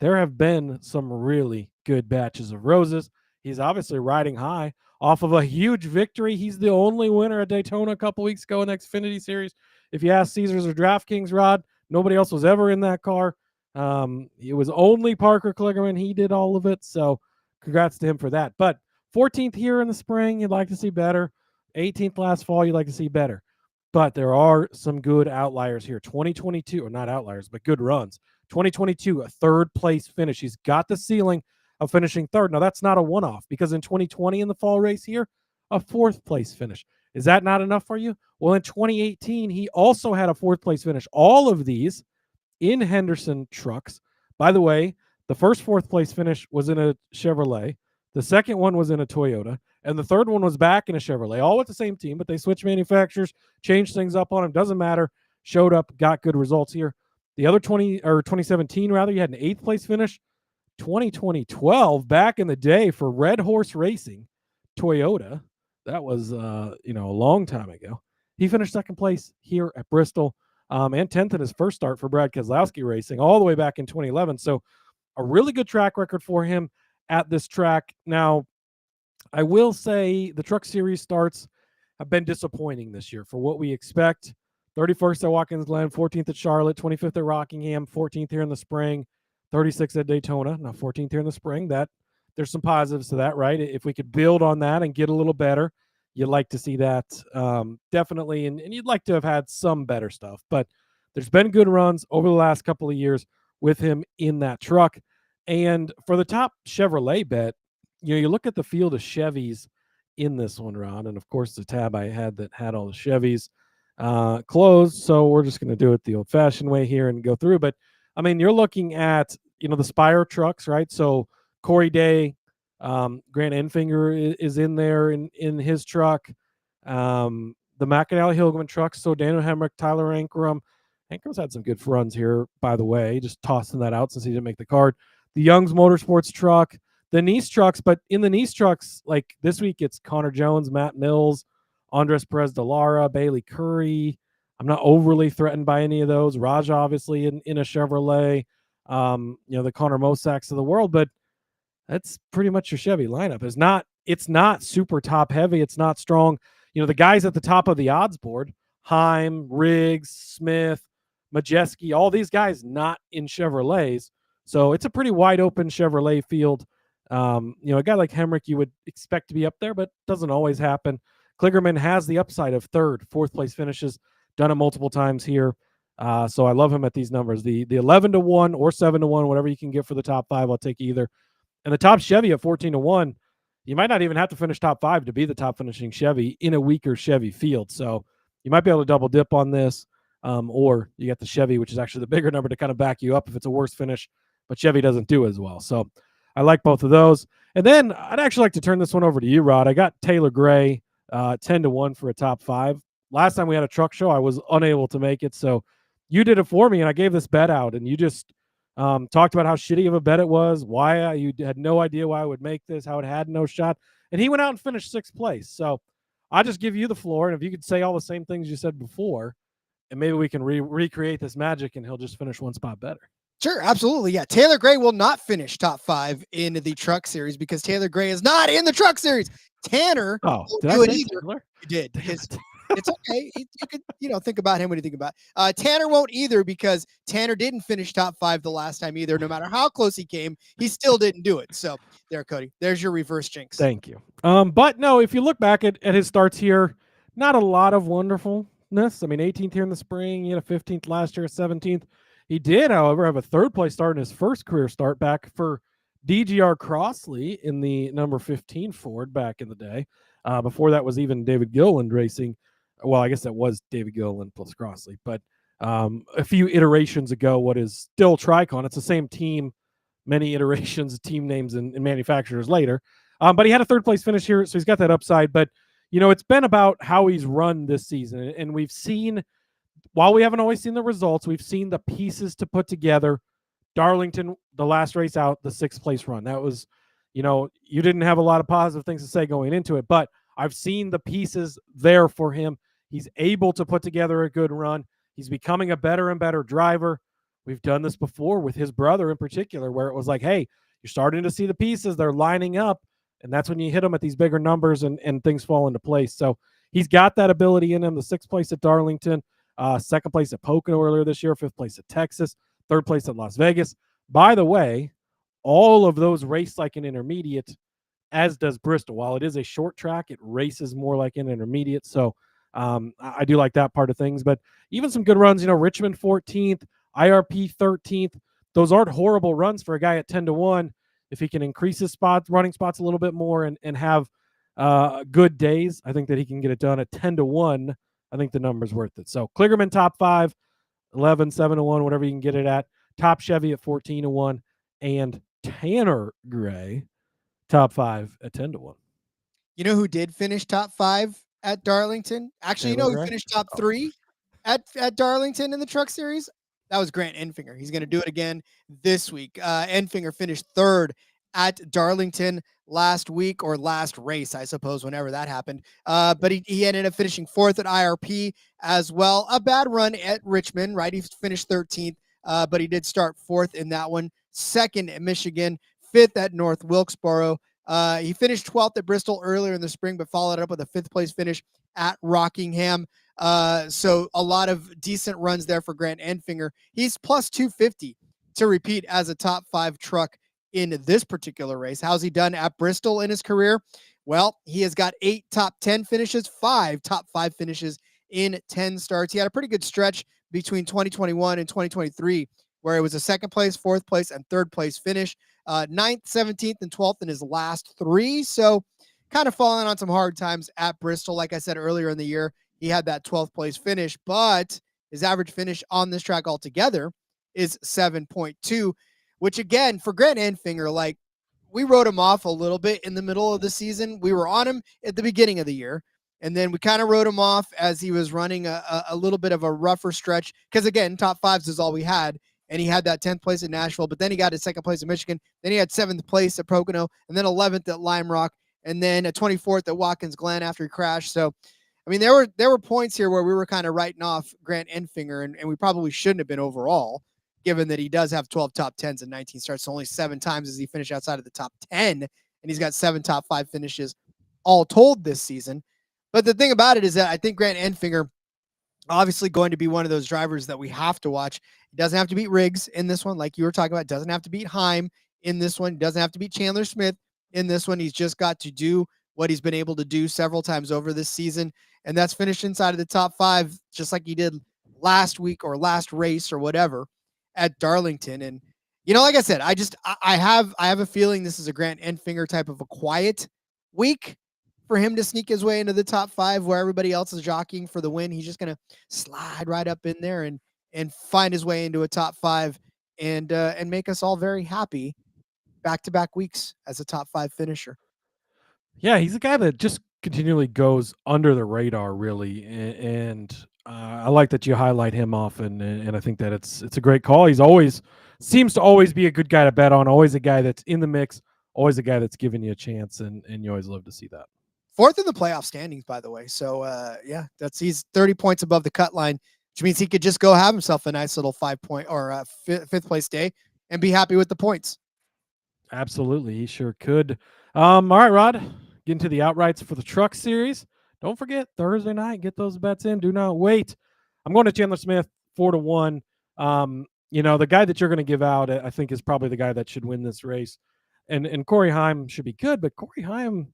there have been some really good batches of roses. He's obviously riding high off of a huge victory. He's the only winner at Daytona a couple weeks ago in the Xfinity Series. If you ask Caesars or DraftKings, Rod, nobody else was ever in that car. It was only Parker Kligerman. He did all of it, so congrats to him for that. But 14th here in the spring, you'd like to see better. 18th last fall, you'd like to see better. But there are some good outliers here. 2022, or not outliers, but good runs. 2022, a third-place finish. He's got the ceiling of finishing third. Now, that's not a one-off because in 2020 in the fall race here, a fourth-place finish. Is that not enough for you? Well, in 2018, he also had a fourth-place finish. All of these in Henderson trucks. By the way, the first fourth-place finish was in a Chevrolet. The second one was in a Toyota. And the third one was back in a Chevrolet, all with the same team, but they switched manufacturers, changed things up on him. Doesn't matter. Showed up, got good results here. The other 2017, rather, you had an 8th-place finish. 2012, back in the day for Red Horse Racing, Toyota. That was, a long time ago. He finished second place here at Bristol and 10th in his first start for Brad Keselowski Racing all the way back in 2011. So a really good track record for him at this track. Now, I will say the Truck Series starts have been disappointing this year for what we expect. 31st at Watkins Glen, 14th at Charlotte, 25th at Rockingham, 14th here in the spring, 36th at Daytona. Now 14th here in the spring. That there's some positives to that, right? If we could build on that and get a little better, you'd like to see that definitely. And you'd like to have had some better stuff. But there's been good runs over the last couple of years with him in that truck. And for the top Chevrolet bet, you look at the field of Chevys in this one, Ron, and of course the tab I had that had all the Chevys closed, so we're just going to do it the old-fashioned way here and go through. But I mean, you're looking at the Spire trucks, right? So Corey Day, Grant Enfinger is in there in his truck. The McAnally Hillman trucks, so Daniel Hemrick, Tyler Ankrum. Ankram's had some good runs here, by the way. Just tossing that out since he didn't make the card. The Young's Motorsports truck. The Nice trucks, but in the Nice trucks, like this week, it's Connor Jones, Matt Mills, Andres Perez de Lara, Bailey Curry. I'm not overly threatened by any of those. Raj, obviously, in a Chevrolet. The Connor Mosaks of the world, but that's pretty much your Chevy lineup. It's not super top heavy. It's not strong. The guys at the top of the odds board, Heim, Riggs, Smith, Majeski, all these guys not in Chevrolets. So it's a pretty wide open Chevrolet field. A guy like Hemrick you would expect to be up there, but doesn't always happen. Kligerman has the upside of third, fourth place finishes, done it multiple times here. So I love him at these numbers. The 11-1 or 7-1, whatever you can get for the top 5, I'll take either. And the top Chevy at 14-1, you might not even have to finish top 5 to be the top finishing Chevy in a weaker Chevy field. So you might be able to double dip on this, or you get the Chevy, which is actually the bigger number to kind of back you up if it's a worse finish, but Chevy doesn't do as well. So I like both of those. And then I'd actually like to turn this one over to you, Rod. I got Taylor Gray 10-1 for a top 5. Last time we had a truck show, I was unable to make it. So you did it for me, and I gave this bet out, and you just talked about how shitty of a bet it was, why you had no idea why I would make this, how it had no shot. And he went out and finished 6th place. So I'll just give you the floor, and if you could say all the same things you said before, and maybe we can recreate this magic, and he'll just finish one spot better.
Sure, absolutely. Yeah, Taylor Gray will not finish top 5 in the Truck Series because Taylor Gray is not in the Truck Series. Tanner won't do it either.
Taylor?
You did. It's okay. You could, think about him when you think about it. Tanner won't either because Tanner didn't finish top 5 the last time either. No matter how close he came, he still didn't do it. So there, Cody, there's your reverse jinx.
Thank you. But no, if you look back at his starts here, not a lot of wonderfulness. I mean, 18th here in the spring, 15th last year, 17th He did, however, have a third place start in his first career start back for DGR Crossley in the number 15 Ford back in the day. Before that was even David Gilliland racing. Well, I guess that was David Gilliland plus Crossley, but a few iterations ago, what is still Tricon. It's the same team, many iterations, team names, and manufacturers later. But he had a third place finish here, so he's got that upside. But, it's been about how he's run this season. And we've seen, while we haven't always seen the results, we've seen the pieces to put together. Darlington, the last race out, the 6th place run. That was, you didn't have a lot of positive things to say going into it, but I've seen the pieces there for him. He's able to put together a good run. He's becoming a better and better driver. We've done this before with his brother in particular, where it was like, hey, you're starting to see the pieces. They're lining up. And that's when you hit them at these bigger numbers and things fall into place. So he's got that ability in him. The 6th place at Darlington, 2nd place at Pocono earlier this year, 5th place at Texas, 3rd place at Las Vegas. By the way, all of those race like an intermediate, as does Bristol. While it is a short track, it races more like an intermediate. So I do like that part of things. But even some good runs, Richmond 14th, IRP 13th. Those aren't horrible runs for a guy at 10-1. If he can increase his running spots a little bit more and have good days, I think that he can get it done at 10-1. I think the number's worth it. So Kligerman top 5, 11, 7-1, whatever you can get it at. Top Chevy at 14-1, and Tanner Gray top 5 at 10-1.
You know who did finish top 5 at Darlington? Actually,
Taylor
who
Gray?
finished top 3 at Darlington in the Truck Series? That was Grant Enfinger. He's going to do it again this week. Enfinger finished 3rd at Darlington last week, or last race, I suppose, whenever that happened. But he ended up finishing 4th at IRP as well. A bad run at Richmond, right? He finished 13th, but he did start 4th in that one. 2nd at Michigan, 5th at North Wilkesboro. He finished 12th at Bristol earlier in the spring, but followed up with a 5th place finish at Rockingham. So a lot of decent runs there for Grant Enfinger. He's plus 250 to repeat as a top 5 truck in this particular race. How's he done at Bristol in his career? Well, he has got 8 top 10 finishes, 5 top 5 finishes in 10 starts. He had a pretty good stretch between 2021 and 2023, where it was a 2nd place, 4th place, and 3rd place finish. 9th, 17th, and 12th in his last 3. So kind of falling on some hard times at Bristol. Like I said earlier in the year, he had that 12th place finish, but his average finish on this track altogether is 7.2, which again, for Grant Enfinger, like, we wrote him off a little bit in the middle of the season. We were on him at the beginning of the year, and then we kind of wrote him off as he was running a little bit of a rougher stretch. Because again, top 5s is all we had. And he had that 10th place at Nashville, but then he got his 2nd place at Michigan. Then he had 7th place at Pocono, and then 11th at Lime Rock, and then a 24th at Watkins Glen after he crashed. So, I mean, there were points here where we were kind of writing off Grant Enfinger, and we probably shouldn't have been overall, given that he does have 12 top 10s and 19 starts. So only 7 times has he finished outside of the top 10, and he's got 7 top 5 finishes all told this season. But the thing about it is that I think Grant Enfinger obviously going to be one of those drivers that we have to watch. He doesn't have to beat Riggs in this one, like you were talking about. Doesn't have to beat Heim in this one. He doesn't have to beat Chandler Smith in this one. He's just got to do what he's been able to do several times over this season, and that's finish inside of the top 5, just like he did last week or last race or whatever at Darlington. And, like I said, I have a feeling this is a Grant Enfinger type of a quiet week for him to sneak his way into the top 5 where everybody else is jockeying for the win. He's just going to slide right up in there and find his way into a top 5 and make us all very happy back-to-back weeks as a top 5 finisher.
Yeah, he's a guy that just continually goes under the radar, really, and I like that you highlight him often, and I think that it's a great call. He's always seems to always be a good guy to bet on, always a guy that's in the mix, always a guy that's giving you a chance, and you always love to see that.
4th in the playoff standings, by the way. So, yeah, he's 30 points above the cut line, which means he could just go have himself a nice little 5-point or 5th place day and be happy with the points.
Absolutely, he sure could. All right, Rod, get into the outrights for the Truck Series. Don't forget, Thursday night, get those bets in. Do not wait. I'm going to Chandler Smith, 4-1. The guy that you're going to give out, I think, is probably the guy that should win this race. And Corey Heim should be good, but Corey Heim,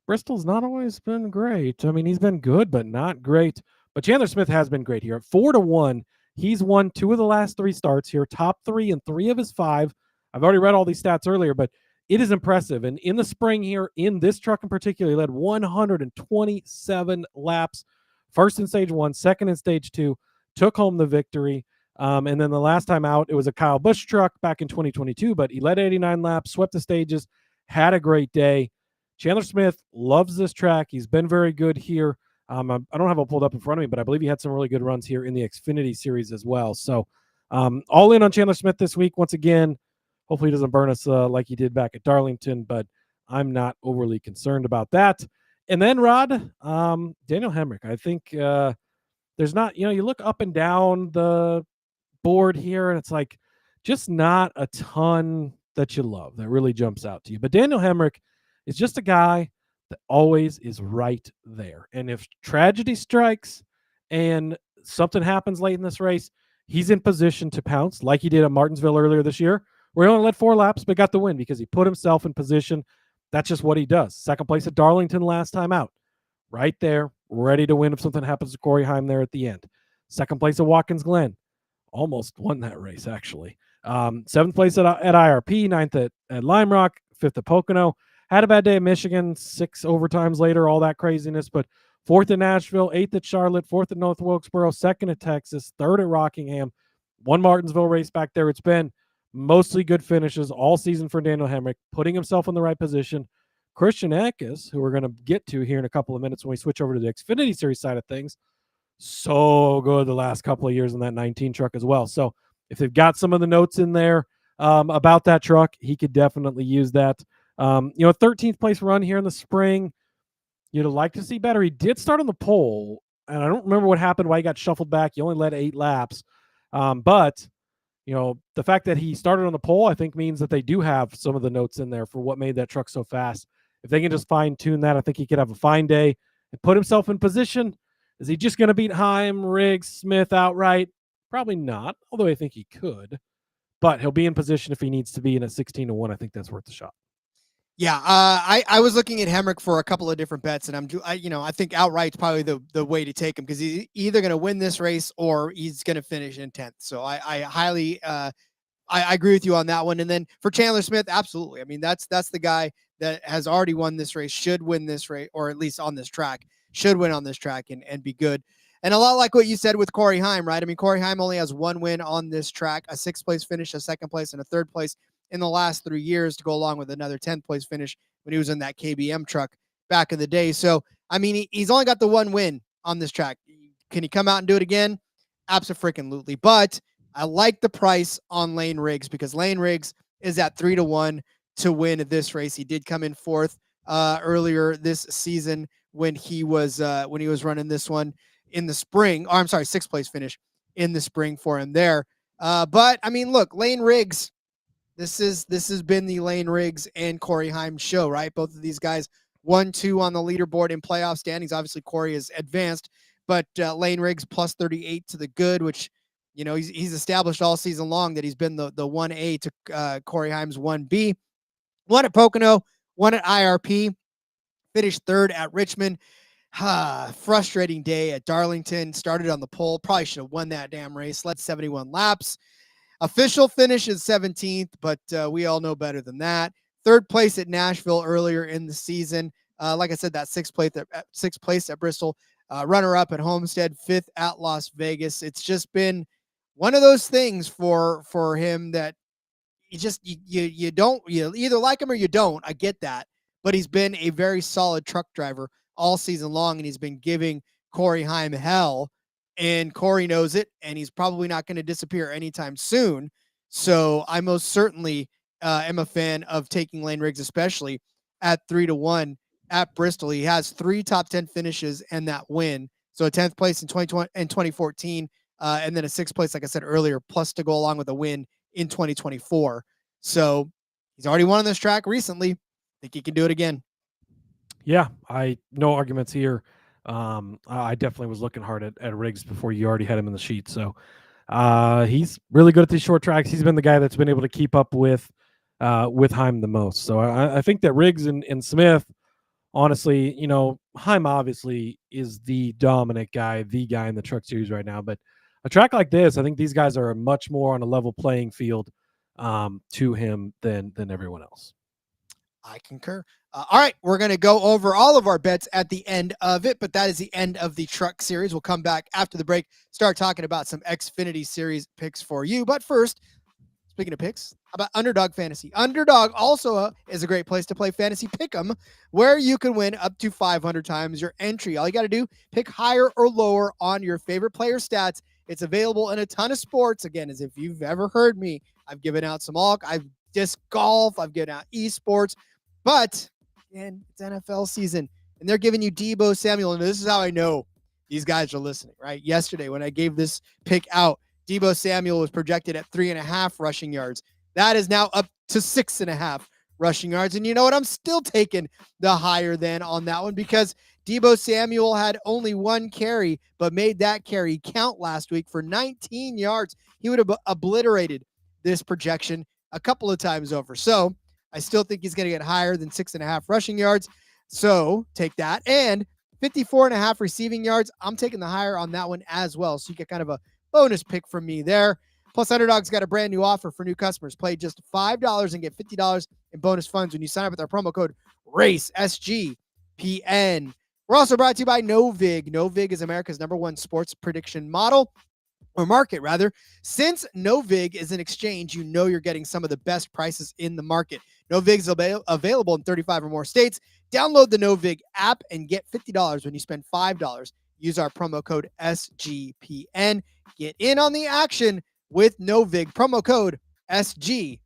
Bristol's not always been great. I mean, he's been good, but not great. But Chandler Smith has been great here. At 4-1, He's won 2 of the last 3 starts here, top 3 in 3 of his 5. I've already read all these stats earlier, but it is impressive. And in the spring here, in this truck in particular, he led 127 laps, first in stage 1, second in stage 2, took home the victory. And then the last time out, it was a Kyle Busch truck back in 2022, but he led 89 laps, swept the stages, had a great day. Chandler Smith loves this track. He's been very good here. I don't have it pulled up in front of me, but I believe he had some really good runs here in the Xfinity Series as well. So all in on Chandler Smith this week. Once again, hopefully he doesn't burn us like he did back at Darlington, but I'm not overly concerned about that. And then, Rod, Daniel Hemrick. I think there's not, you look up and down the board here, and it's like just not a ton that you love that really jumps out to you. But Daniel Hemrick is just a guy that always is right there. And if tragedy strikes and something happens late in this race, he's in position to pounce like he did at Martinsville earlier this year, where he only led 4 laps but got the win because he put himself in position. That's just what he does. Second place at Darlington last time out. Right there, ready to win if something happens to Corey Heim there at the end. Second place at Watkins Glen. Almost won that race, actually. 7th place at IRP, 9th at Lime Rock, 5th at Pocono. Had a bad day at Michigan, 6 overtimes later, all that craziness. But 4th at Nashville, 8th at Charlotte, 4th at North Wilkesboro, 2nd at Texas, 3rd at Rockingham, 1 Martinsville race back there. It's been mostly good finishes all season for Daniel Hemrick, putting himself in the right position. Christian Eckes, who we're going to get to here in a couple of minutes when we switch over to the Xfinity Series side of things, so good the last couple of years in that 19 truck as well. So if they've got some of the notes in there about that truck, he could definitely use that. 13th place run here in the spring. You'd like to see better. He did start on the pole, and I don't remember what happened, why he got shuffled back. He only led 8 laps. But the fact that he started on the pole, I think means that they do have some of the notes in there for what made that truck so fast. If they can just fine tune that, I think he could have a fine day and put himself in position. Is he just going to beat Heim, Riggs, Smith outright? Probably not, although I think he could. But he'll be in position if he needs to be, and at 16-1, I think that's worth a shot.
Yeah, I was looking at Hemrick for a couple of different bets, and I think outright's probably the way to take him because he's either going to win this race or he's going to finish in 10th. So I highly I agree with you on that one. And then for Chandler Smith, absolutely. I mean, that's the guy that has already won this race, should win this race, or at least on this track, should win on this track and be good. And a lot like what you said with Corey Heim, right? I mean, Corey Heim only has 1 win on this track, a 6th place finish, a 2nd place, and a 3rd place in the last 3 years to go along with another 10th place finish when he was in that KBM truck back in the day. So, I mean, he's only got the 1 win on this track. Can he come out and do it again? Abso-freaking-lutely. But I like the price on Lane Riggs because Lane Riggs is at 3-1 to win this race. He did come in 4th earlier this season when he was running this one in the spring. Oh, I'm sorry, 6th place finish in the spring for him there. But I mean, look, Lane Riggs, this has been the Lane Riggs and Corey Heim show, right? Both of these guys 1-2 on the leaderboard in playoff standings. Obviously, Corey is advanced, but Lane Riggs plus 38 to the good, which he's established all season long that he's been the 1A to Corey Heim's 1B. 1 at Pocono, 1 at IRP, finished 3rd at Richmond. Frustrating day at Darlington. Started on the pole. Probably should have won that damn race. Led 71 laps. Official finish is 17th, but we all know better than that. 3rd place at Nashville earlier in the season. Like I said, that 6th place at Bristol. Runner-up at Homestead. 5th at Las Vegas. It's just been one of those things for him that you either like him or you don't. I get that, but he's been a very solid truck driver all season long, and he's been giving Corey Heim hell, and Corey knows it, and he's probably not going to disappear anytime soon. So I most certainly am a fan of taking Lane Riggs, especially at 3-1 at Bristol. He has 3 top 10 finishes and that win. So a 10th place in 2020 and 2014, and then a 6th place, like I said earlier, plus to go along with a win in 2024. So he's already won on this track recently. I think he can do it again.
Yeah, no arguments here. I definitely was looking hard at Riggs before you already had him in the sheet. So he's really good at these short tracks. He's been the guy that's been able to keep up with Heim the most. So I think that Riggs and Smith, honestly, Heim obviously is the dominant guy, the guy in the Truck Series right now. But a track like this, I think these guys are much more on a level playing field to him than everyone else.
I concur. All right, we're going to go over all of our bets at the end of it, but that is the end of the Truck Series. We'll come back after the break, start talking about some Xfinity Series picks for you. But first, speaking of picks, how about Underdog Fantasy? Underdog also is a great place to play Fantasy Pick'em, where you can win up to 500 times your entry. All you got to do, pick higher or lower on your favorite player stats. It's available in a ton of sports. Again, as if you've ever heard me, I've given out some I've disc golf, I've given out esports, but again, it's NFL season, and they're giving you Deebo Samuel, and this is how I know these guys are listening, right? Yesterday, when I gave this pick out, Deebo Samuel was projected at 3.5 rushing yards. That is now up to 6.5 rushing yards. And you know what? I'm still taking the higher than on that one because Deebo Samuel had only one carry, but made that carry count last week for 19 yards. He would have obliterated this projection a couple of times over. So I still think he's going to get higher than 6.5 rushing yards. So take that. And 54.5 receiving yards. I'm taking the higher on that one as well. So you get kind of a bonus pick from me there. Plus, Underdog's got a brand new offer for new customers. Play just $5 and get $50 in bonus funds when you sign up with our promo code RACE, SGPN. We're also brought to you by Novig. Novig is America's #1 sports prediction model, or market rather. Since Novig is an exchange, you know you're getting some of the best prices in the market. Novig is available in 35 or more states. Download the Novig app and get $50 when you spend $5. Use our promo code SGPN. Get in on the action with Novig. Promo code SGPN.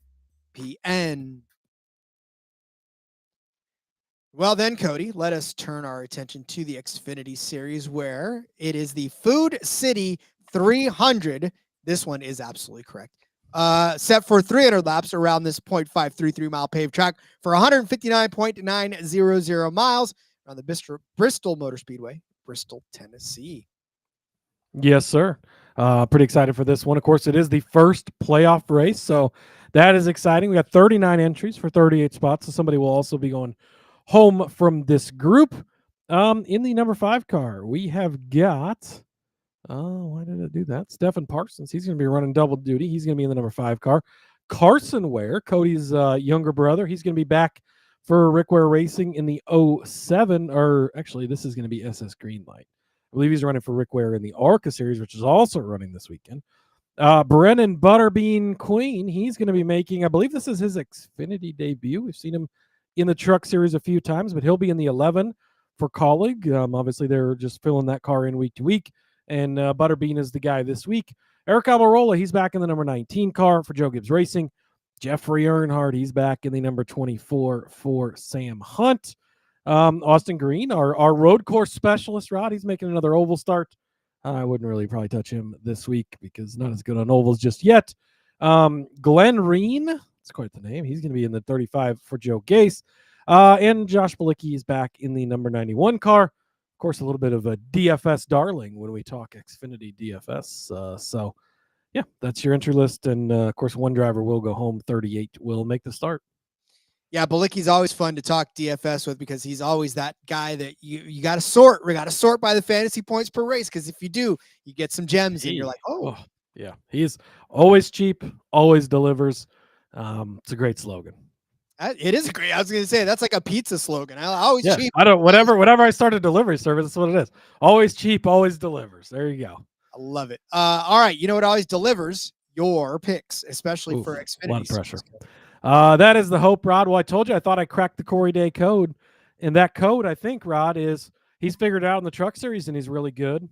Well then, Cody, let us turn our attention to the Xfinity Series, where it is the Food City 300. This one is absolutely correct. Set for 300 laps around this 0.533 mile paved track for 159.900 miles around the Bristol Motor Speedway, Bristol, Tennessee.
Yes, sir. Pretty excited for this one. Of course, it is the first playoff race, so that is exciting. We got 39 entries for 38 spots, so somebody will also be going home from this group. In the number 5 car, we have got... why did I do that? Stephen Parsons. He's going to be running double duty. He's going to be in the number 5 car. Carson Ware, Cody's younger brother, he's going to be back for Rick Ware Racing in the 07, or actually, this is going to be SS Greenlight. I believe he's running for Rick Ware in the ARCA Series, which is also running this weekend. Brennan Butterbean Queen, he's going to be making, I believe this is his Xfinity debut. We've seen him in the Truck Series a few times, but he'll be in the 11 for Colleague. Obviously, they're just filling that car in week to week. And Butterbean is the guy this week. Eric Almirola, he's back in the number 19 car for Joe Gibbs Racing. Jeffrey Earnhardt, he's back in the number 24 for Sam Hunt. Austin Green, our road course specialist, Rod, he's making another oval start. I wouldn't really probably touch him this week because not as good on ovals just yet. Glenn Reen, that's quite the name. He's going to be in the 35 for Joe Gase. And Josh Bilicki is back in the number 91 car. Of course, a little bit of a DFS darling when we talk Xfinity DFS. So, yeah, that's your entry list. And, of course, one driver will go home. 38 will make the start.
Yeah, Bilicki's always fun to talk DFS with because he's always that guy that you got to sort. We got to sort by the fantasy points per race because if you do, you get some gems and you're like, oh.
Yeah, he's always cheap, always delivers. It's a great slogan.
It is great. I was going to say that's like a pizza slogan. Always cheap.
Whenever I start a delivery service, that's what it is. Always cheap, always delivers. There you go.
I love it. All right, you know what always delivers? Your picks, especially for Xfinity.
A lot of pressure. That is the hope, Rod. Well, I told you I thought I cracked the Corey Day code, and that code, I think, Rod, is he's figured out in the Truck Series, and he's really good.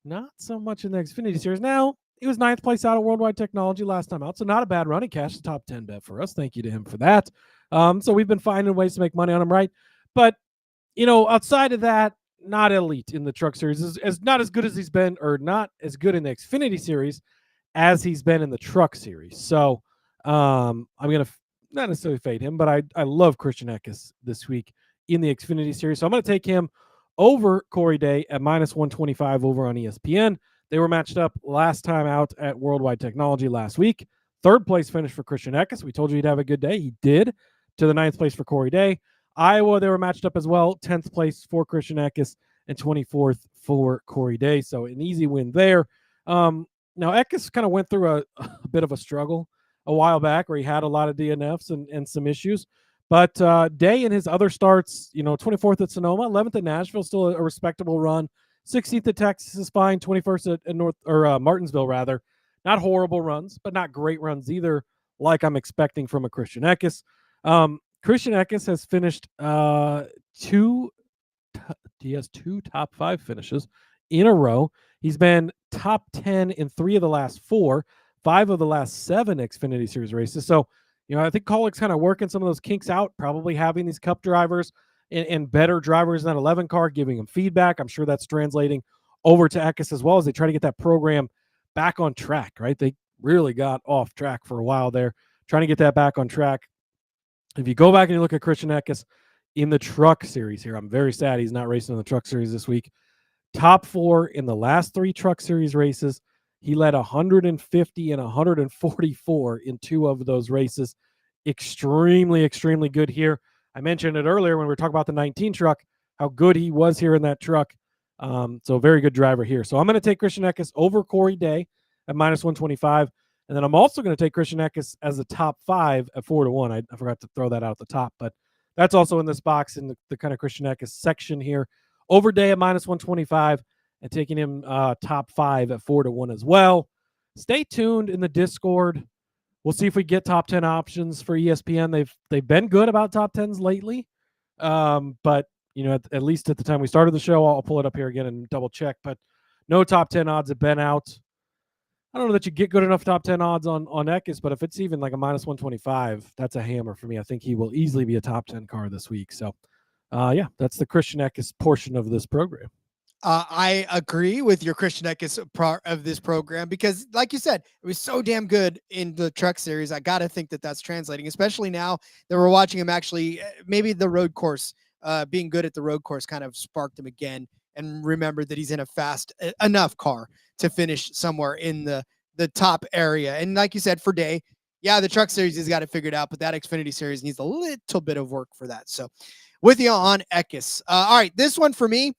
Not so much in the Xfinity Series. Now, he was 9th place out of Worldwide Technology last time out, so not a bad run. He cashed the top 10 bet for us. Thank you to him for that. So we've been finding ways to make money on him, right? But, outside of that, not elite in the Truck Series. Is not as good as he's been, or not as good in the Xfinity Series as he's been in the Truck Series. So I'm going to not necessarily fade him, but I love Christian Eckes this week in the Xfinity Series. So I'm going to take him over Corey Day at -125 over on ESPN. They were matched up last time out at Worldwide Technology last week. 3rd place finish for Christian Eckes. We told you he'd have a good day. He did. To the 9th place for Corey Day. Iowa, they were matched up as well. 10th place for Christian Eckes and 24th for Corey Day. So an easy win there. Now Eckes kind of went through a bit of a struggle a while back where he had a lot of DNFs and some issues. But Day in his other starts, 24th at Sonoma, 11th at Nashville, still a respectable run. 16th at Texas is fine. 21st at Martinsville, rather. Not horrible runs, but not great runs either, like I'm expecting from a Christian Eckes. Christian Eckes has finished two top 5 finishes in a row. He's been top 10 in 3 of the last 4, 5 of the last 7 Xfinity Series races. So, I think Kaulig's kind of working some of those kinks out, probably having these Cup drivers and better drivers in that 11 car, giving them feedback. I'm sure that's translating over to Eckes as well as they try to get that program back on track, right? They really got off track for a while there, trying to get that back on track. If you go back and you look at Christian Eckes in the Truck Series here, I'm very sad he's not racing in the Truck Series this week. Top 4 in the last 3 Truck Series races. He led 150 and 144 in 2 of those races. Extremely, extremely good here. I mentioned it earlier when we were talking about the 19 truck, how good he was here in that truck. So very good driver here. So I'm going to take Christian Eckes over Corey Day at -125. And then I'm also going to take Christian Eckes as a top 5 at 4-1. I forgot to throw that out at the top, but that's also in this box in the kind of Christian Eckes section here. Over Day at -125 and taking him top 5 at 4-1 as well. Stay tuned in the Discord. We'll see if we get top 10 options for ESPN. They've been good about top 10s lately. But at least at the time we started the show, I'll pull it up here again and double check, but no top 10 odds have been out. I don't know that you get good enough top 10 odds on Eckes, but if it's even like a -125, that's a hammer for me. I think he will easily be a top 10 car this week. So that's the Christian Eckes portion of this program.
I agree with your Christian Eckes of this program because, like you said, it was so damn good in the Truck Series. I got to think that that's translating, especially now that we're watching him actually. Maybe the road course, being good at the road course, kind of sparked him again, and remembered that he's in a fast enough car to finish somewhere in the top area. And like you said, for Day, yeah, the Truck Series has got it figured out, but that Xfinity Series needs a little bit of work for that. So, with you on Eckes. All right, this one for me.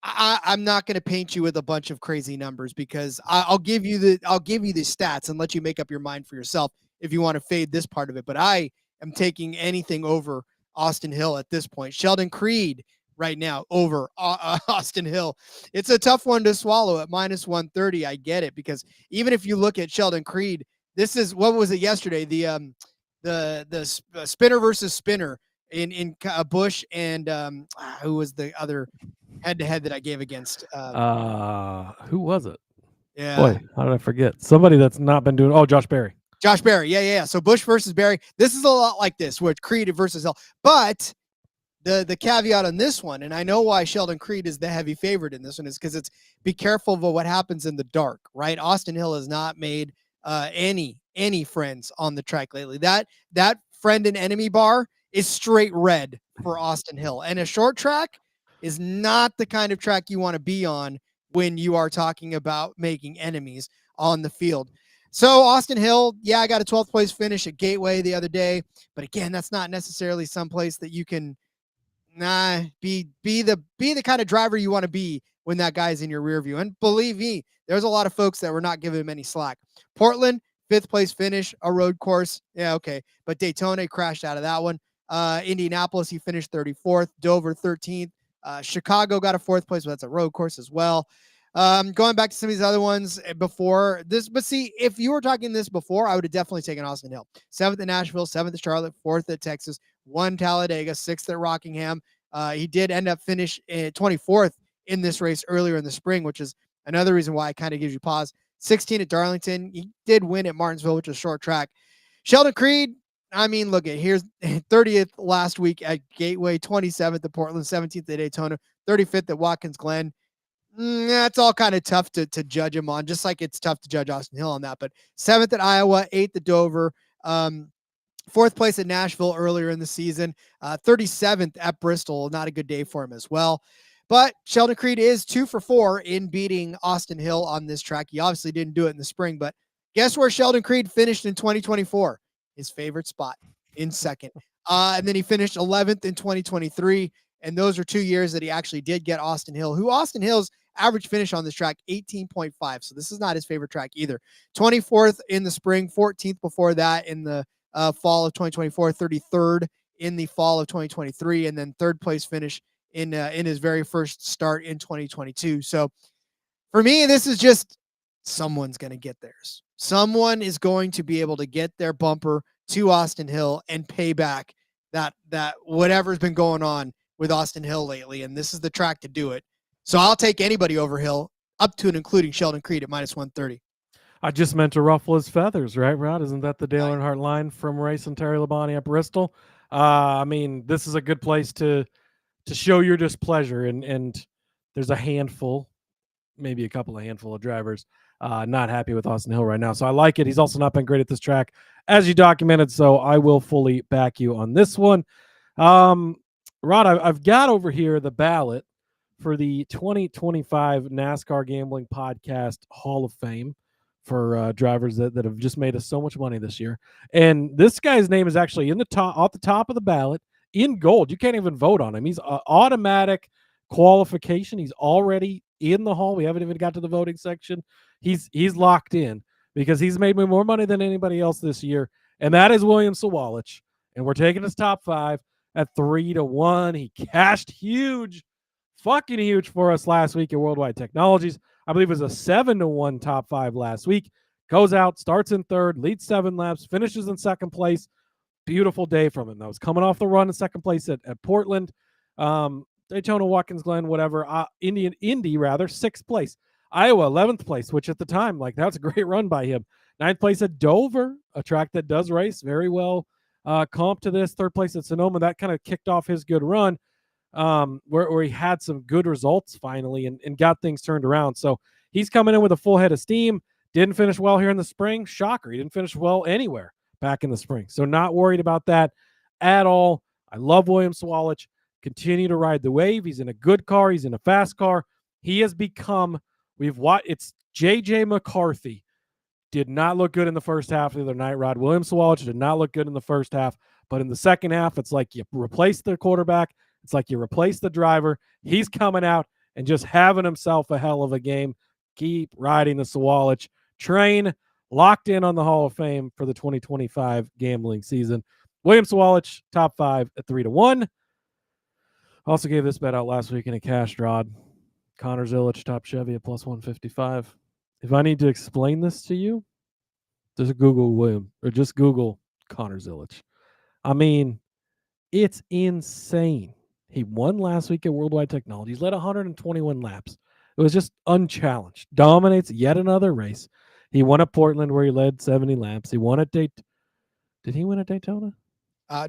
I'm not going to paint you with a bunch of crazy numbers because I'll give you the stats and let you make up your mind for yourself if you want to fade this part of it. But I am taking anything over Austin Hill at this point. Sheldon Creed right now over Austin Hill. It's a tough one to swallow at -130. I get it because even if you look at Sheldon Creed, this is what was it yesterday? The spinner versus spinner in Busch and who was the other head-to-head that I gave against?
Who was it?
Yeah.
Boy, how did I forget? Somebody that's not been doing. Oh, Josh Berry.
Josh Berry. Yeah. So Busch versus Berry. This is a lot like this, where it's Creed versus Hill. But the caveat on this one, and I know why Sheldon Creed is the heavy favorite in this one, is because it's be careful of what happens in the dark, right? Austin Hill has not made any friends on the track lately. That friend and enemy bar is straight red for Austin Hill, and a short track is not the kind of track you want to be on when you are talking about making enemies on the field. So Austin Hill, yeah, I got a 12th place finish at Gateway the other day, but again, that's not necessarily someplace that you can be the kind of driver you want to be when that guy's in your rear view. And believe me, there's a lot of folks that were not giving him any slack. Portland, 5th place finish, a road course. Yeah, okay. But Daytona crashed out of that one. Indianapolis, he finished 34th. Dover, 13th. Chicago got a 4th place, but that's a road course as well. Going back to some of these other ones before this, but see, if you were talking this before, I would have definitely taken Austin Hill. 7th at Nashville, 7th at Charlotte, 4th at Texas, 1 Talladega, 6th at Rockingham. He did end up finish 24th in this race earlier in the spring, which is another reason why it kind of gives you pause. 16 at Darlington. He did win at Martinsville, which is a short track. Sheldon Creed, I mean, look at here's 30th last week at Gateway, 27th at Portland, 17th at Daytona, 35th at Watkins Glen. That's all kind of tough to judge him on, just like it's tough to judge Austin Hill on that. But 7th at Iowa, 8th at Dover, 4th place at Nashville earlier in the season, 37th at Bristol. Not a good day for him as well. But Sheldon Creed is 2 for 4 in beating Austin Hill on this track. He obviously didn't do it in the spring, but guess where Sheldon Creed finished in 2024? His favorite spot, in 2nd. And then he finished 11th in 2023. And those are 2 years that he actually did get Austin Hill, who Austin Hill's average finish on this track, 18.5. So this is not his favorite track either. 24th in the spring, 14th before that in the fall of 2024, 33rd in the fall of 2023, and then third place finish in his very first start in 2022. So for me, this is just someone's going to get theirs. Someone is going to be able to get their bumper to Austin Hill and pay back that whatever's been going on with Austin Hill lately, and this is the track to do it. So I'll take anybody over Hill, up to and including Sheldon Creed at -130.
I just meant to ruffle his feathers, right, Rod? Isn't that the Dale Earnhardt line from racing Terry Labonte at Bristol? I mean, this is a good place to show your displeasure, and there's a handful, maybe a couple of handful of drivers not happy with Austin Hill right now. So I like it. He's also not been great at this track, as you documented, so I will fully back you on this one. Rod, I've got over here the ballot for the 2025 NASCAR Gambling Podcast Hall of Fame for drivers that have just made us so much money this year. And this guy's name is actually in the top, off the top of the ballot in gold. You can't even vote on him. He's automatic qualification. He's already in the hall. We haven't even got to the voting section. He's locked in because he's made me more money than anybody else this year. And that is William Sawalich. And we're taking his top 5 at 3-1. He cashed huge, fucking huge for us last week at Worldwide Technologies. I believe it was a 7-1 top 5 last week. Goes out, starts in third, leads 7 laps, finishes in second place. Beautiful day from him. That was coming off the run in second place at Portland. Daytona, Watkins Glen, whatever. Indy, 6th place. Iowa, 11th place, which at the time, like, that's a great run by him. 9th place at Dover, a track that does race very well. Comp to this. 3rd place at Sonoma. That kind of kicked off his good run. Where he had some good results finally and got things turned around. So he's coming in with a full head of steam. Didn't finish well here in the spring. Shocker. He didn't finish well anywhere back in the spring. So not worried about that at all. I love William Sawalich. Continue to ride the wave. He's in a good car. He's in a fast car. He has become, it's J.J. McCarthy. Did not look good in the first half the other night, Rod. William Sawalich did not look good in the first half. But in the second half, it's like you replace the quarterback. It's like you replace the driver. He's coming out and just having himself a hell of a game. Keep riding the Sawalich train. Locked in on the Hall of Fame for the 2025 gambling season. William Sawalich, top 5 at 3-1. Also gave this bet out last week in a cash, Rod. Connor Zilisch, top Chevy at +155. If I need to explain this to you, just Google William, or just Google Connor Zilisch. I mean, it's insane. He won last week at Worldwide Technologies, led 121 laps. It was just unchallenged. Dominates yet another race. He won at Portland where he led 70 laps. He won at Daytona. Did he win at Daytona?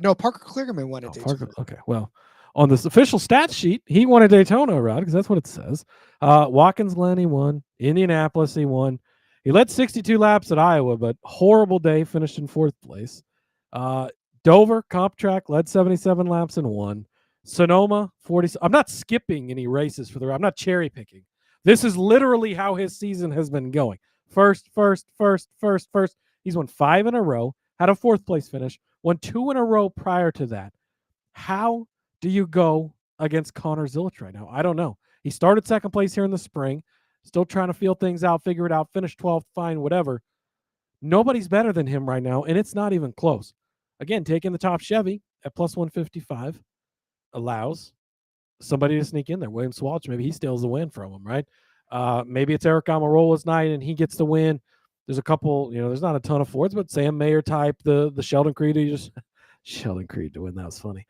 No, Parker Kligerman won at Daytona.
Okay, well, on this official stats sheet, he won at Daytona, Rod, because that's what it says. Watkins Glen, he won. Indianapolis, he won. He led 62 laps at Iowa, but horrible day, finished in 4th place. Dover, comp track, led 77 laps and won. Sonoma, 40. I'm not skipping any races for the. I'm not cherry picking. This is literally how his season has been going. First. He's won 5 in a row, had a 4th place finish, won 2 in a row prior to that. How do you go against Connor Zilisch right now? I don't know. He started 2nd place here in the spring, still trying to feel things out, figure it out, finish 12th, fine, whatever. Nobody's better than him right now, and it's not even close. Again, taking the top Chevy at +155 allows somebody to sneak in there. William Sawalich, maybe he steals the win from him, right? Maybe it's Eric Almirola's night and he gets the win. There's a couple, there's not a ton of Fords, but Sam Mayer type, the Sheldon Creed, Sheldon Creed to win. That was funny.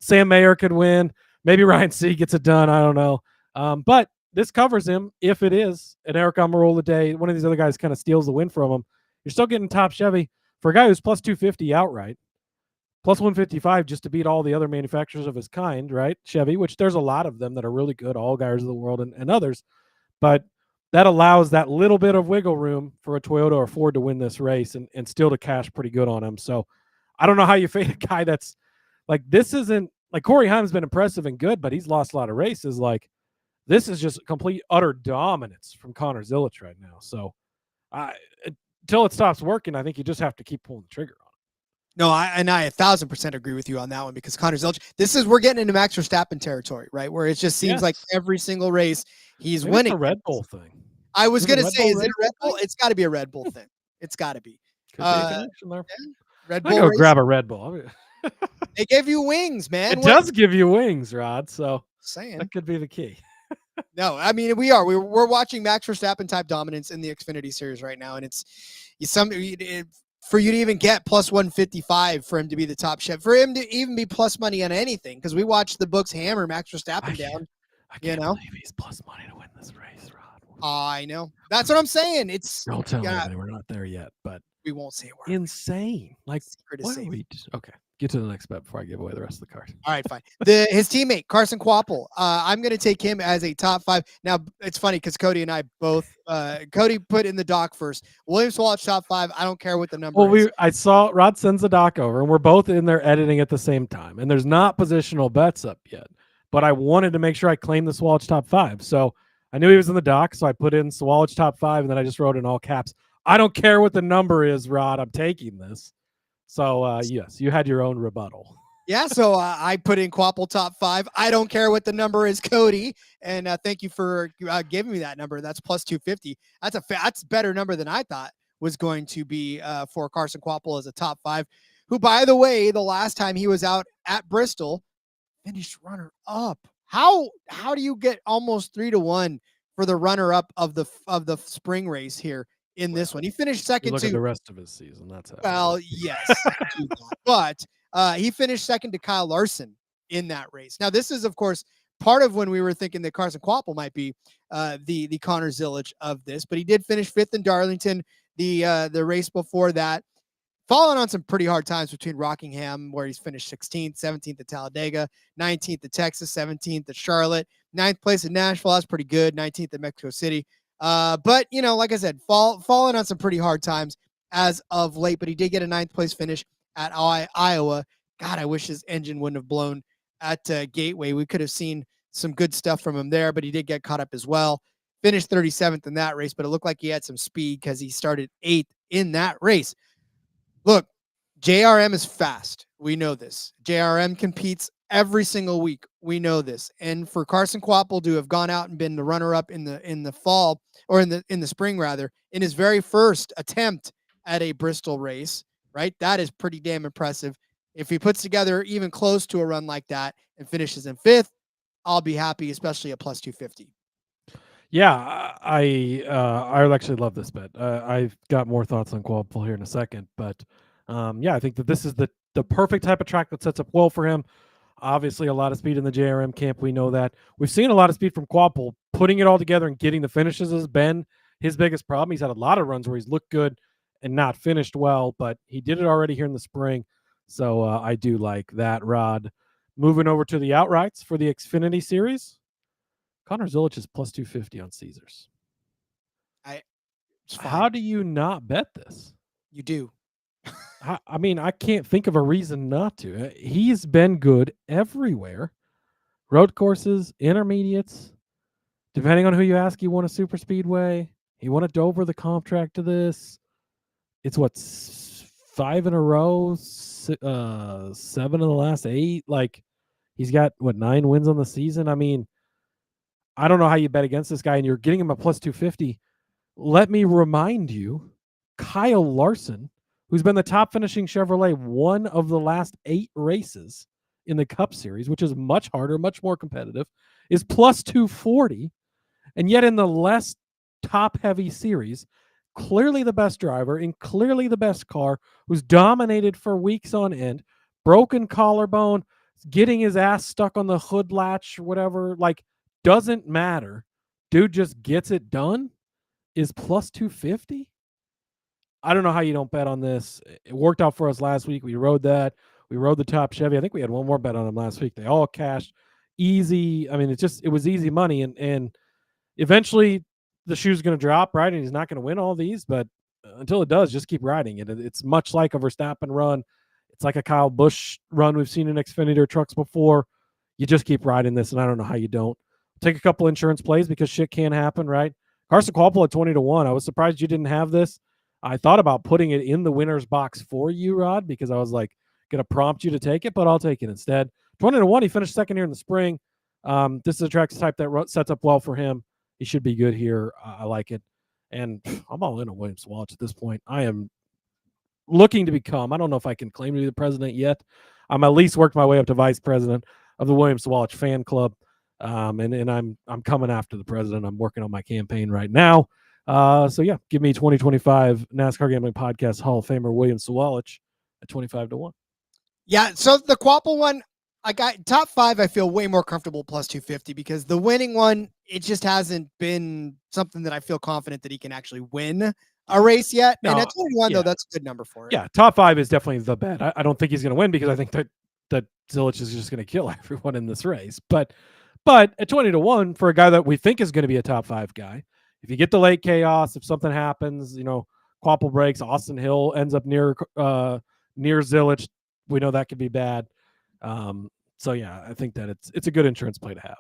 Sam Mayer could win. Maybe Ryan C gets it done. I don't know. But this covers him if it is an Eric Almirola day. One of these other guys kind of steals the win from him. You're still getting top Chevy for a guy who's +250 outright. +155 just to beat all the other manufacturers of his kind, right? Chevy, which there's a lot of them that are really good, all guys of the world and others. But that allows that little bit of wiggle room for a Toyota or Ford to win this race and still to cash pretty good on him. So I don't know how you fade a guy that's like, this isn't like Corey Heim's been impressive and good, but he's lost a lot of races. Like, this is just complete utter dominance from Connor Zilisch right now. So until it stops working, I think you just have to keep pulling the trigger on it.
No, I 1,000% agree with you on that one because Connor Zilisch, we're getting into Max Verstappen territory, right? Where it just seems like every single race he's
Maybe
winning.
it's a Red Bull thing.
I was going to say, is it a Red Bull?
Thing?
It's got to be a Red Bull thing. It's got to be.
Could be a connection there.
Yeah, Red
I
Bull.
go grab a Red Bull.
They give you wings, man.
It does give you wings, Rod. So
saying
that could be the key.
No, I mean we're watching Max Verstappen type dominance in the Xfinity Series right now, and for you to even get plus 155 for him to be the top chef, for him to even be plus money on anything, because we watched the books hammer Max Verstappen down.
I can't believe he's plus money to win this race, Rod.
I know. That's what I'm saying. It's
don't tell anybody we're not there yet, but
we won't say we're
insane. Like,
what
are we? Okay, get to the next bet before I give away the rest of the card.
All right, fine. His teammate Carson Quapple. I'm going to take him as a top 5. Now it's funny because Cody and I both. Cody put in the doc first. Williams Walsh top 5. I don't care what the number is.
I saw Rod sends the doc over, and we're both in there editing at the same time. And there's not positional bets up yet, but I wanted to make sure I claimed the Swalwich top 5. So I knew he was in the doc, so I put in Swalwich top 5, and then I just wrote in all caps, I don't care what the number is, Rod. I'm taking this. So, yes, you had your own rebuttal.
Yeah, so I put in Quapple top 5. I don't care what the number is, Cody. And thank you for giving me that number. That's plus 250. That's a better number than I thought was going to be for Carson Quapple as a top 5, who, by the way, the last time he was out at Bristol, finished runner-up. How do you get almost 3-1 for the runner-up of the spring race here in this one? He finished second
look
to
at the rest of his season. That's how.
Well, yes, but he finished second to Kyle Larson in that race. Now, this is, of course, part of when we were thinking that Carson Quapple might be the Connor Zilisch of this, but he did finish 5th in Darlington the race before that, falling on some pretty hard times between Rockingham, where he's finished 16th, 17th at Talladega, 19th at Texas, 17th at Charlotte, 9th place at Nashville. That's pretty good. 19th at Mexico City. But, like I said, falling on some pretty hard times as of late, but he did get a 9th place finish at Iowa. God, I wish his engine wouldn't have blown at Gateway. We could have seen some good stuff from him there, but he did get caught up as well. Finished 37th in that race, but it looked like he had some speed because he started 8th in that race. Look, JRM is fast. We know this. JRM competes every single week. We know this. And for Carson Quapple to have gone out and been the runner-up in the fall, or in the spring rather, in his very first attempt at a Bristol race, right? That is pretty damn impressive. If he puts together even close to a run like that and finishes in 5th, I'll be happy, especially at plus 250.
Yeah, I actually love this bet. I've got more thoughts on Quapple here in a second, but yeah, I think that this is the perfect type of track that sets up well for him. Obviously, a lot of speed in the JRM camp. We know that. We've seen a lot of speed from Quapple. Putting it all together and getting the finishes has been his biggest problem. He's had a lot of runs where he's looked good and not finished well, but he did it already here in the spring. So I do like that, Rod. Moving over to the outrights for the Xfinity Series. Connor Zilisch is plus 250 on Caesars. How do you not bet this?
You do.
I mean, I can't think of a reason not to. He's been good everywhere. Road courses, intermediates. Depending on who you ask, he won a super speedway. He won at Dover, the comp track to this. It's 5 in a row, 7 in the last 8. Like, he's got 9 wins on the season. I mean, I don't know how you bet against this guy, and you're getting him a plus 250. Let me remind you, Kyle Larson, who's been the top finishing Chevrolet one of the last 8 races in the Cup Series, which is much harder, much more competitive, is plus 240. And yet in the less top-heavy series, clearly the best driver in clearly the best car, who's dominated for weeks on end, broken collarbone, getting his ass stuck on the hood latch or whatever, like, doesn't matter. Dude just gets it done, is plus 250. I don't know how you don't bet on this. It worked out for us last week. We rode that. We rode the top Chevy. I think we had one more bet on them last week. They all cashed easy. I mean, it was easy money. And eventually the shoe's going to drop, right? And he's not going to win all these. But until it does, just keep riding it. It's much like a Verstappen run. It's like a Kyle Busch run we've seen in Xfinity trucks before. You just keep riding this, and I don't know how you don't. Take a couple insurance plays because shit can happen, right? Carson Quapple at 20-1. I was surprised you didn't have this. I thought about putting it in the winner's box for you, Rod, because I was like going to prompt you to take it, but I'll take it instead. 20-1, he finished second here in the spring. This is a track type that sets up well for him. He should be good here. I like it. And I'm all in on Williams Swalch at this point. I am looking to become, I don't know if I can claim to be the president yet. I'm at least worked my way up to vice president of the Williams Swalch fan club. And I'm coming after the president. I'm working on my campaign right now. So yeah, give me 2025 NASCAR Gambling Podcast Hall of Famer Williams Swalch at 25-1.
Yeah, so the Quapple one, I got top 5. I feel way more comfortable plus 250 because the winning one, it just hasn't been something that I feel confident that he can actually win a race yet.
No,
and at 21,
yeah.
though, that's a good number for it.
Yeah, top 5 is definitely the bet. I don't think he's going to win because I think that Zilisch is just going to kill everyone in this race. But at 20-1 for a guy that we think is going to be a top 5 guy, if you get the late chaos, if something happens, Quapple breaks, Austin Hill ends up near Zilisch, we know that could be bad. So yeah, I think that it's a good insurance play to have.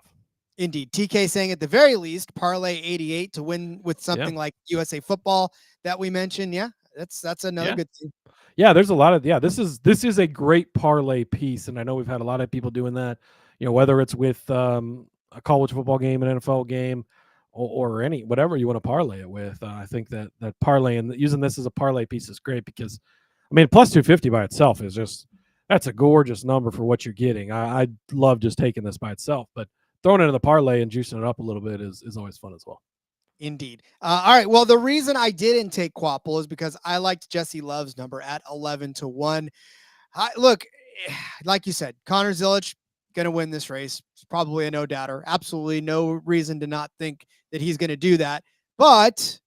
Indeed. TK saying at the very least, parlay 88 to win with something like USA Football that we mentioned. Yeah, that's another good thing.
Yeah, there's a lot of this is a great parlay piece, and I know we've had a lot of people doing that. Whether it's with a college football game, an NFL game, or any whatever you want to parlay it with. I think that parlay and using this as a parlay piece is great because, plus 250 by itself is that's a gorgeous number for what you're getting. I love just taking this by itself, but throwing it in the parlay and juicing it up a little bit is always fun as well.
Indeed. All right. Well, the reason I didn't take Quapple is because I liked Jesse Love's number at 11-1. Look, like you said, Connor Zilisch going to win this race. It's probably a no-doubter. Absolutely no reason to not think that he's going to do that. But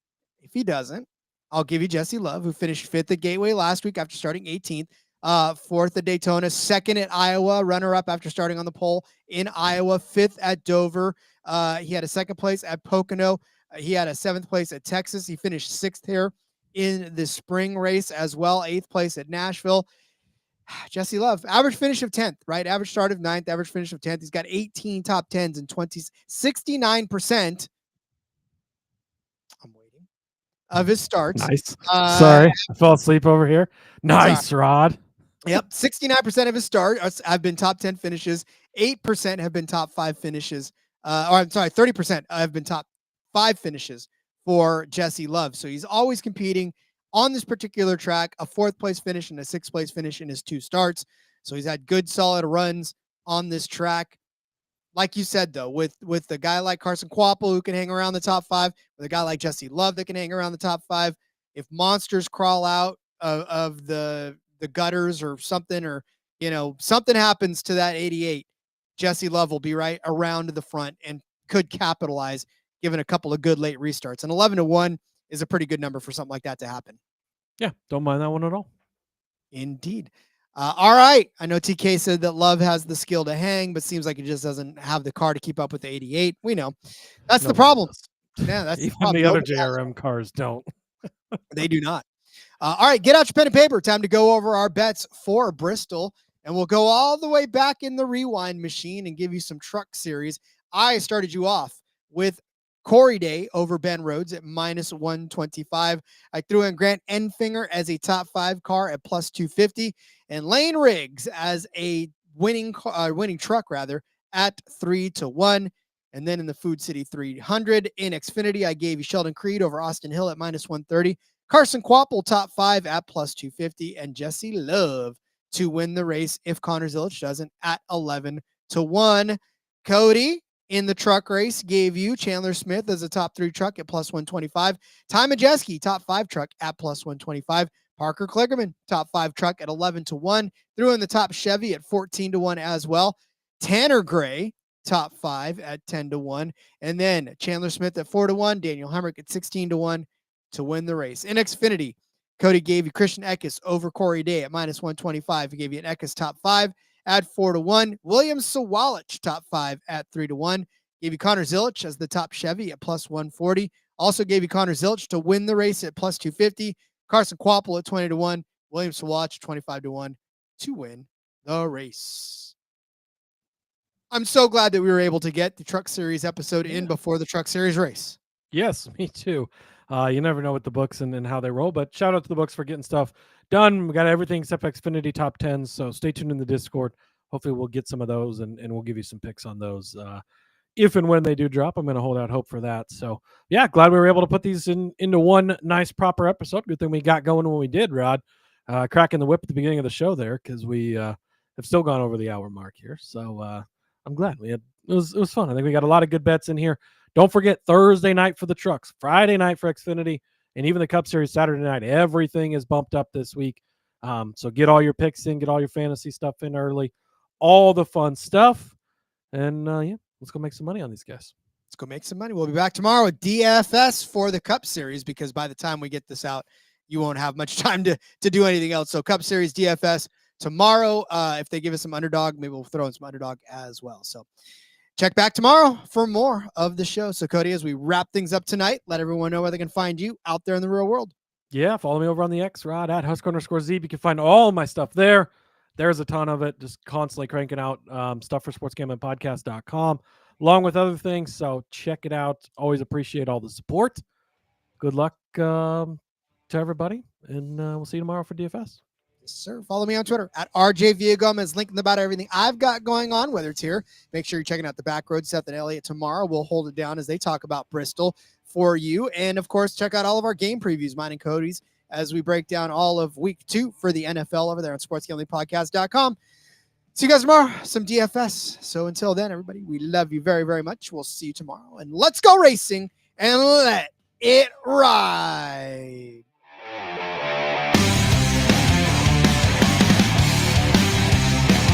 if he doesn't, I'll give you Jesse Love, who finished 5th at Gateway last week after starting 18th. 4th at Daytona, 2nd at Iowa, runner-up after starting on the pole in Iowa, 5th at Dover. He had a 2nd place at Pocono. He had a 7th place at Texas. He finished 6th here in the spring race as well, 8th place at Nashville. Jesse Love, average finish of 10th, right? Average start of 9th, average finish of 10th. He's got 18 top 10s and 20s, 69%. I'm waiting. Of his starts.
Nice. Sorry, I fell asleep over here. Nice, Rod.
Yep, 69% of his starts have been top 10 finishes. 8% have been top 5 finishes. 30% have been top 5 finishes for Jesse Love. So he's always competing on this particular track, a 4th place finish and a 6th place finish in his 2 starts. So he's had good, solid runs on this track. Like you said, though, with a guy like Carson Quapple who can hang around the top 5, with a guy like Jesse Love that can hang around the top 5, if monsters crawl out of the gutters or something, or something happens to that 88, Jesse Love will be right around to the front and could capitalize given a couple of good late restarts. And 11-1 is a pretty good number for something like that to happen.
Yeah, don't mind that one at all.
Indeed. All right. I know TK said that Love has the skill to hang, but seems like he just doesn't have the car to keep up with the 88. We know that's the problem. Yeah, that's
even the other JRM cars don't.
They do not. All right, get out your pen and paper. Time to go over our bets for Bristol, and we'll go all the way back in the rewind machine and give you some truck series. I started you off with Corey Day over Ben Rhodes at -125. I threw in Grant Enfinger as a top 5 car at +250, and Lane Riggs as a winning truck at 3-1. And then in the Food City 300 in Xfinity, I gave you Sheldon Creed over Austin Hill at -130. Carson Quapple top 5 at +250, and Jesse Love to win the race if Connor Zilisch doesn't at 11-1. Cody in the truck race gave you Chandler Smith as a top 3 truck at +125. Ty Majeski top 5 truck at +125. Parker Kligerman top 5 truck at 11-1. Threw in the top Chevy at 14-1 as well. Tanner Gray top 5 at 10-1, and then Chandler Smith at 4-1. Daniel Hemrick at 16-1. To win the race. In Xfinity, Cody gave you Christian Eckes over Corey Day at -125. He gave you an Eckes top 5 at 4-1. William Swalch top 5 at 3-1. Gave you Connor Zilisch as the top Chevy at +140. Also gave you Connor Zilisch to win the race at +250. Carson Quapple at 20-1. William Swalch 25-1 to win the race. I'm so glad that we were able to get the Truck Series episode in before the Truck Series race.
Yes, me too. You never know with the books and how they roll, but shout out to the books for getting stuff done. We got everything except Xfinity top 10s, so stay tuned in the Discord. Hopefully we'll get some of those and we'll give you some picks on those. If and when they do drop, I'm going to hold out hope for that. So yeah, glad we were able to put these into one nice proper episode. Good thing we got going when we did, Rod. Cracking the whip at the beginning of the show there, because we have still gone over the hour mark here. So I'm glad it was fun. I think we got a lot of good bets in here. Don't forget Thursday night for the trucks, Friday night for Xfinity, and even the Cup Series Saturday night. Everything is bumped up this week. So get all your picks in, get all your fantasy stuff in early, all the fun stuff. And yeah, let's go make some money on these guys.
Let's go make some money. We'll be back tomorrow with DFS for the Cup Series, because by the time we get this out, you won't have much time to do anything else. So Cup Series DFS tomorrow. If they give us some underdog, maybe we'll throw in some underdog as well. So check back tomorrow for more of the show. So Cody, as we wrap things up tonight, let everyone know where they can find you out there in the real world.
Yeah, follow me over on the X, Rod, at Husker_Zeeb. You can find all my stuff there. There's a ton of it, just constantly cranking out stuff for sportsgamblingpodcast.com, along with other things. So check it out. Always appreciate all the support. Good luck to everybody, and we'll see you tomorrow for DFS.
Yes, sir. Follow me on Twitter at RJ Villagomez, linking about everything I've got going on, whether it's here. Make sure you're checking out the Back Road. Seth and Elliott tomorrow. We'll hold it down as they talk about Bristol for you. And of course, check out all of our game previews, mine and Cody's, as we break down all of week 2 for the NFL over there on sportsgamblingpodcast.com. See you guys tomorrow. Some DFS. So until then, everybody, we love you very, very much. We'll see you tomorrow. And let's go racing and let it ride.